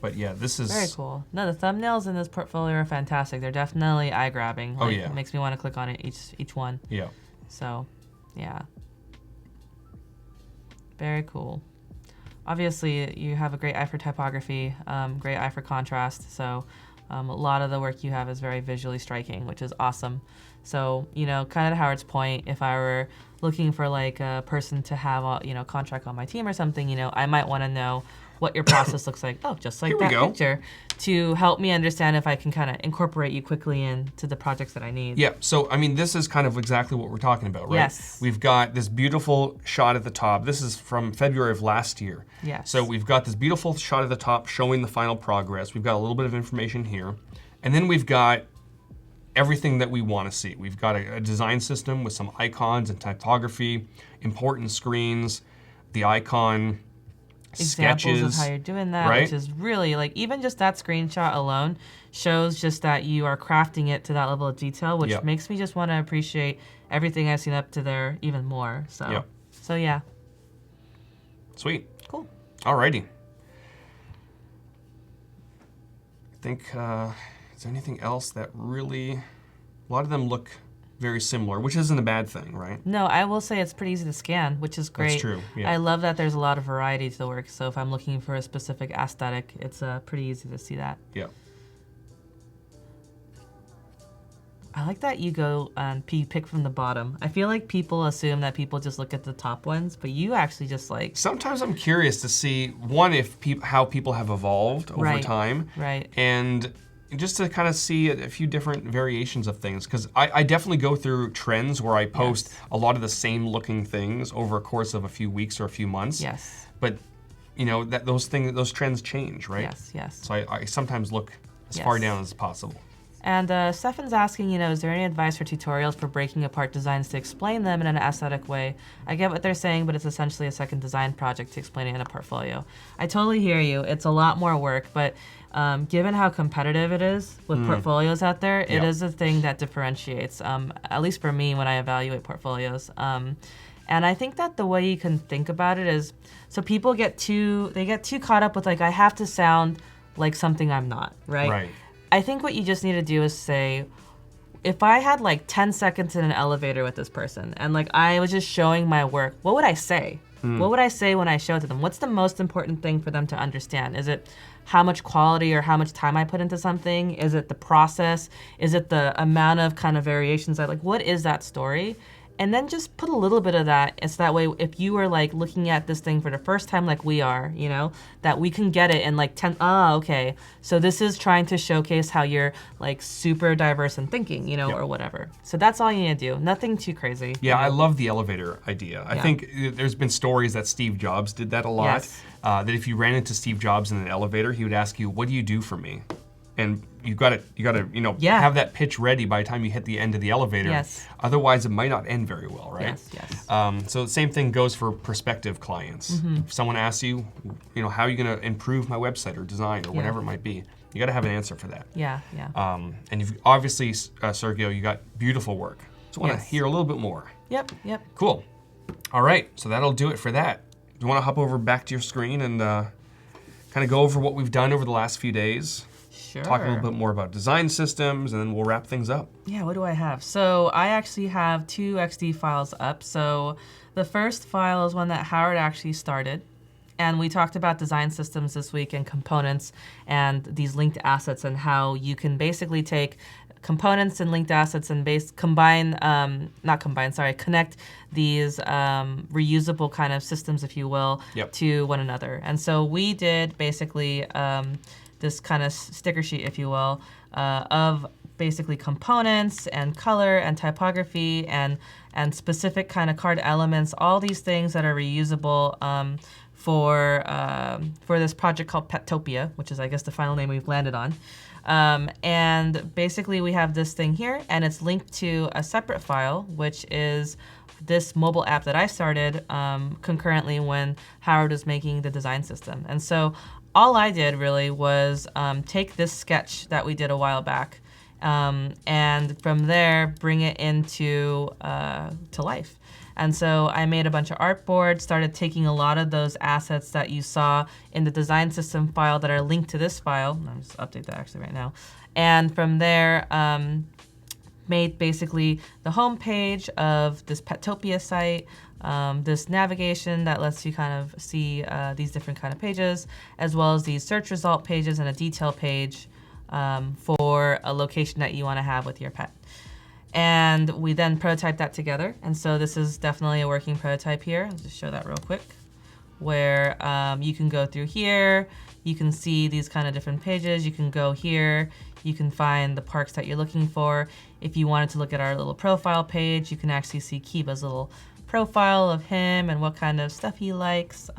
A: But yeah, this is...
B: Very cool. No, the thumbnails in this portfolio are fantastic. They're definitely eye-grabbing. Like, it makes me want to click on it, each one.
A: Yeah.
B: So, yeah. Very cool. Obviously, you have a great eye for typography, great eye for contrast, so a lot of the work you have is very visually striking, which is awesome. So, you know, kind of to Howard's point, if I were looking for like a person to have a, you know, contract on my team or something, you know, I might want to know what your process looks like. Oh, just like that picture, to help me understand if I can kind of incorporate you quickly into the projects that I need.
A: Yeah, so I mean, this is kind of exactly what we're talking about, right?
B: Yes.
A: We've got this beautiful shot at the top. This is from February of last year.
B: Yes.
A: So we've got this beautiful shot at the top showing the final progress. We've got a little bit of information here. And then we've got everything that we want to see. We've got a design system with some icons and typography, important screens, the icon,
B: examples
A: sketches,
B: of how you're doing that,
A: right?
B: Which is really, like, even just that screenshot alone shows just that you are crafting it to that level of detail, which makes me just want to appreciate everything I've seen up to there even more. So, so yeah.
A: Sweet.
B: Cool.
A: Alrighty. I think, is there anything else that really, a lot of them look very similar, which isn't a bad thing, right?
B: No, I will say it's pretty easy to scan, which is great.
A: That's true, yeah.
B: I love that there's a lot of variety to the work, so if I'm looking for a specific aesthetic, it's pretty easy to see that.
A: Yeah.
B: I like that you go and pick from the bottom. I feel like people assume that people just look at the top ones, but you actually just like...
A: Sometimes I'm curious to see, one, if how people have evolved over time.
B: Right.
A: And just to kind of see a few different variations of things, because I definitely go through trends where I post a lot of the same looking things over a course of a few weeks or a few months.
B: Yes.
A: But you know that those trends change, right?
B: Yes.
A: So I sometimes look as far down as possible.
B: And Stefan's asking, you know, is there any advice for tutorials for breaking apart designs to explain them in an aesthetic way? I get what they're saying, but it's essentially a second design project to explain it in a portfolio. I totally hear you. It's a lot more work, but given how competitive it is with portfolios out there, it is a thing that differentiates, at least for me when I evaluate portfolios. And I think that the way you can think about it is, so people get too caught up with like, I have to sound like something I'm not, right?
A: Right.
B: I think what you just need to do is say, if I had like 10 seconds in an elevator with this person and like I was just showing my work, what would I say? What would I say when I show it to them? What's the most important thing for them to understand? Is it how much quality or how much time I put into something? Is it the process? Is it the amount of kind of variations I like? What is that story? And then just put a little bit of that. It's that way if you were like looking at this thing for the first time like we are, you know, that we can get it in like 10, okay. So this is trying to showcase how you're like super diverse in thinking, you know, or whatever. So that's all you need to do. Nothing too crazy.
A: Yeah, I love the elevator idea. I think there's been stories that Steve Jobs did that a lot.
B: Yes.
A: That if you ran into Steve Jobs in an elevator, he would ask you, "What do you do for me?" And you got to you know, have that pitch ready by the time you hit the end of the elevator.
B: Yes.
A: Otherwise, it might not end very well, right?
B: Yes.
A: So the same thing goes for prospective clients. If someone asks you, you know, how are you going to improve my website or design or whatever it might be, you got to have an answer for that.
B: Yeah.
A: And you've obviously, Sergio, you got beautiful work. So I want to hear a little bit more.
B: Yep.
A: Cool. All right, so that'll do it for that. Do you want to hop over back to your screen and kind of go over what we've done over the last few days?
B: Sure.
A: Talk a little bit more about design systems, and then we'll wrap things up.
B: Yeah, what do I have? So I actually have 2 XD files up. So the first file is one that Howard actually started. And we talked about design systems this week and components and these linked assets and how you can basically take components and linked assets and connect these reusable kind of systems, if you will, to one another. And so we did basically this kind of sticker sheet, if you will, of basically components and color and typography and specific kind of card elements, all these things that are reusable for this project called Petopia, which is, I guess, the final name we've landed on. And basically we have this thing here, and it's linked to a separate file, which is this mobile app that I started concurrently when Howard was making the design system. And so all I did really was take this sketch that we did a while back, and from there bring it into to life. And so I made a bunch of artboards, started taking a lot of those assets that you saw in the design system file that are linked to this file. I'll just update that actually right now. And from there, made basically the home page of this Petopia site, this navigation that lets you kind of see these different kind of pages, as well as these search result pages and a detail page for a location that you want to have with your pet. And we then prototyped that together. And so this is definitely a working prototype here. I'll just show that real quick, where you can go through here, you can see these kind of different pages, you can go here, you can find the parks that you're looking for. If you wanted to look at our little profile page, you can actually see Kiba's little profile of him and what kind of stuff he likes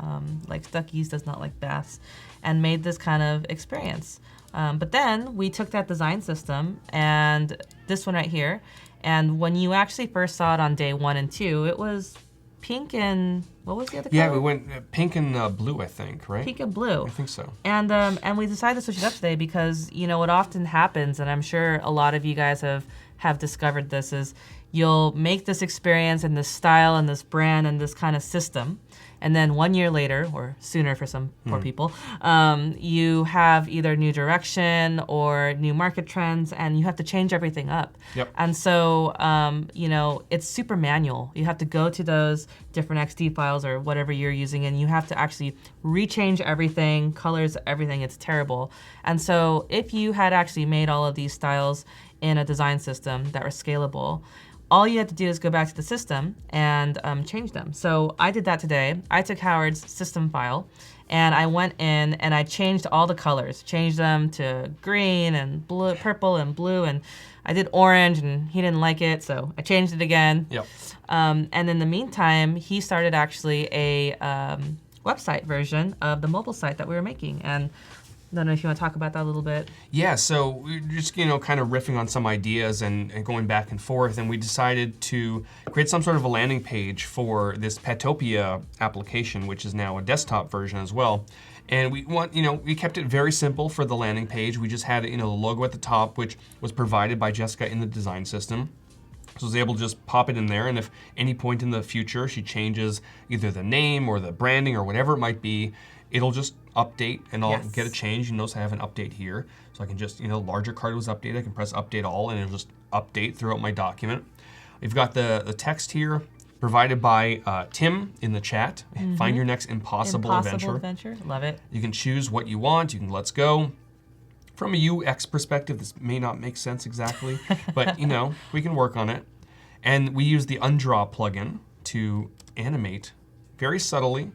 B: duckies, does not like baths, and made this kind of experience. But then we took that design system and this one right here, and when you actually first saw it on day 1 and 2, it was pink and what was the other color?
A: Yeah, we went pink and blue, I think, right?
B: Pink and blue.
A: I think so.
B: And we decided to switch it up today because, you know, what often happens, and I'm sure a lot of you guys have discovered this, is you'll make this experience and this style and this brand and this kind of system, and then 1 year later, or sooner for some poor people, you have either new direction or new market trends, and you have to change everything up.
A: Yep.
B: And so, you know, it's super manual. You have to go to those different XD files or whatever you're using, and you have to actually rechange everything, colors, everything. It's terrible. And so if you had actually made all of these styles in a design system that were scalable, all you had to do is go back to the system and change them. So I did that today. I took Howard's system file and I went in and I changed all the colors, changed them to green and blue, purple and blue, and I did orange and he didn't like it, so I changed it again.
A: Yep.
B: And in the meantime, he started actually a website version of the mobile site that we were making. And I don't know if you want to talk about that a little bit.
A: Yeah, so we're just, you know, kind of riffing on some ideas and going back and forth, and we decided to create some sort of a landing page for this Petopia application, which is now a desktop version as well. And we kept it very simple for the landing page. We just had, you know, the logo at the top, which was provided by Jessica in the design system. So I was able to just pop it in there, and if any point in the future she changes either the name or the branding or whatever it might be, it'll just update and I'll get a change. You notice I have an update here. So I can just, you know, larger card was updated. I can press update all and it'll just update throughout my document. We've got the text here provided by Tim in the chat. Find your next impossible adventure.
B: Love it.
A: You can choose what you want. You can let's go. From a UX perspective, this may not make sense exactly, but you know, we can work on it. And we use the Undraw plugin to animate very subtly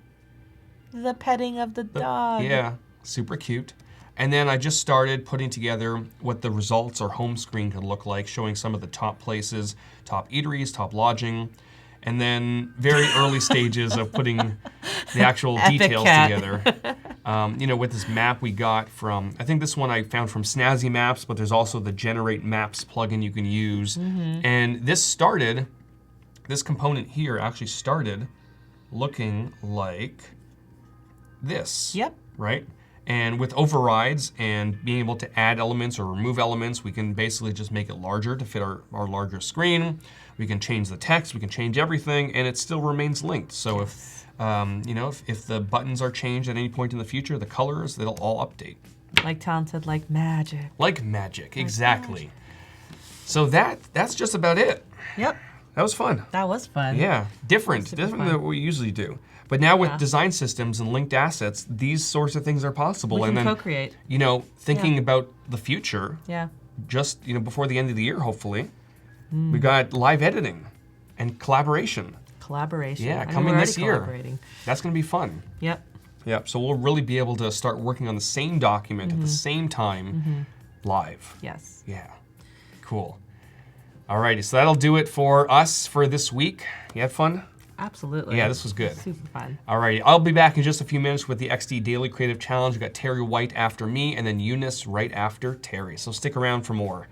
B: the petting of the dog.
A: Yeah, super cute. And then I just started putting together what the results or home screen could look like, showing some of the top places, top eateries, top lodging, and then very early stages of putting the actual details together. You know, with this map we got from, I think this one I found from Snazzy Maps, but there's also the Generate Maps plugin you can use. And this component here actually started looking like this.
B: Yep.
A: Right? And with overrides and being able to add elements or remove elements, we can basically just make it larger to fit our larger screen. We can change the text, we can change everything, and it still remains linked. So if, you know, if the buttons are changed at any point in the future, the colors, they'll all update.
B: Like Talon said, like magic.
A: Like magic, exactly. So that's just about it.
B: Yep.
A: That was fun.
B: That was fun.
A: Yeah, different than what we usually do. But now with design systems and linked assets, these sorts of things are possible.
B: We can co-create.
A: You know, thinking about the future.
B: Yeah.
A: just before the end of the year, hopefully. We got live editing and collaboration.
B: Collaboration.
A: Yeah, coming this year. That's going to be fun.
B: Yep.
A: Yep. So we'll really be able to start working on the same document at the same time live.
B: Yes.
A: Yeah. Cool. Alrighty, so that'll do it for us for this week. You had fun?
B: Absolutely.
A: Yeah, this was good.
B: Super fun.
A: Alrighty, I'll be back in just a few minutes with the XD Daily Creative Challenge. We got Terry White after me, and then Eunice right after Terry. So stick around for more.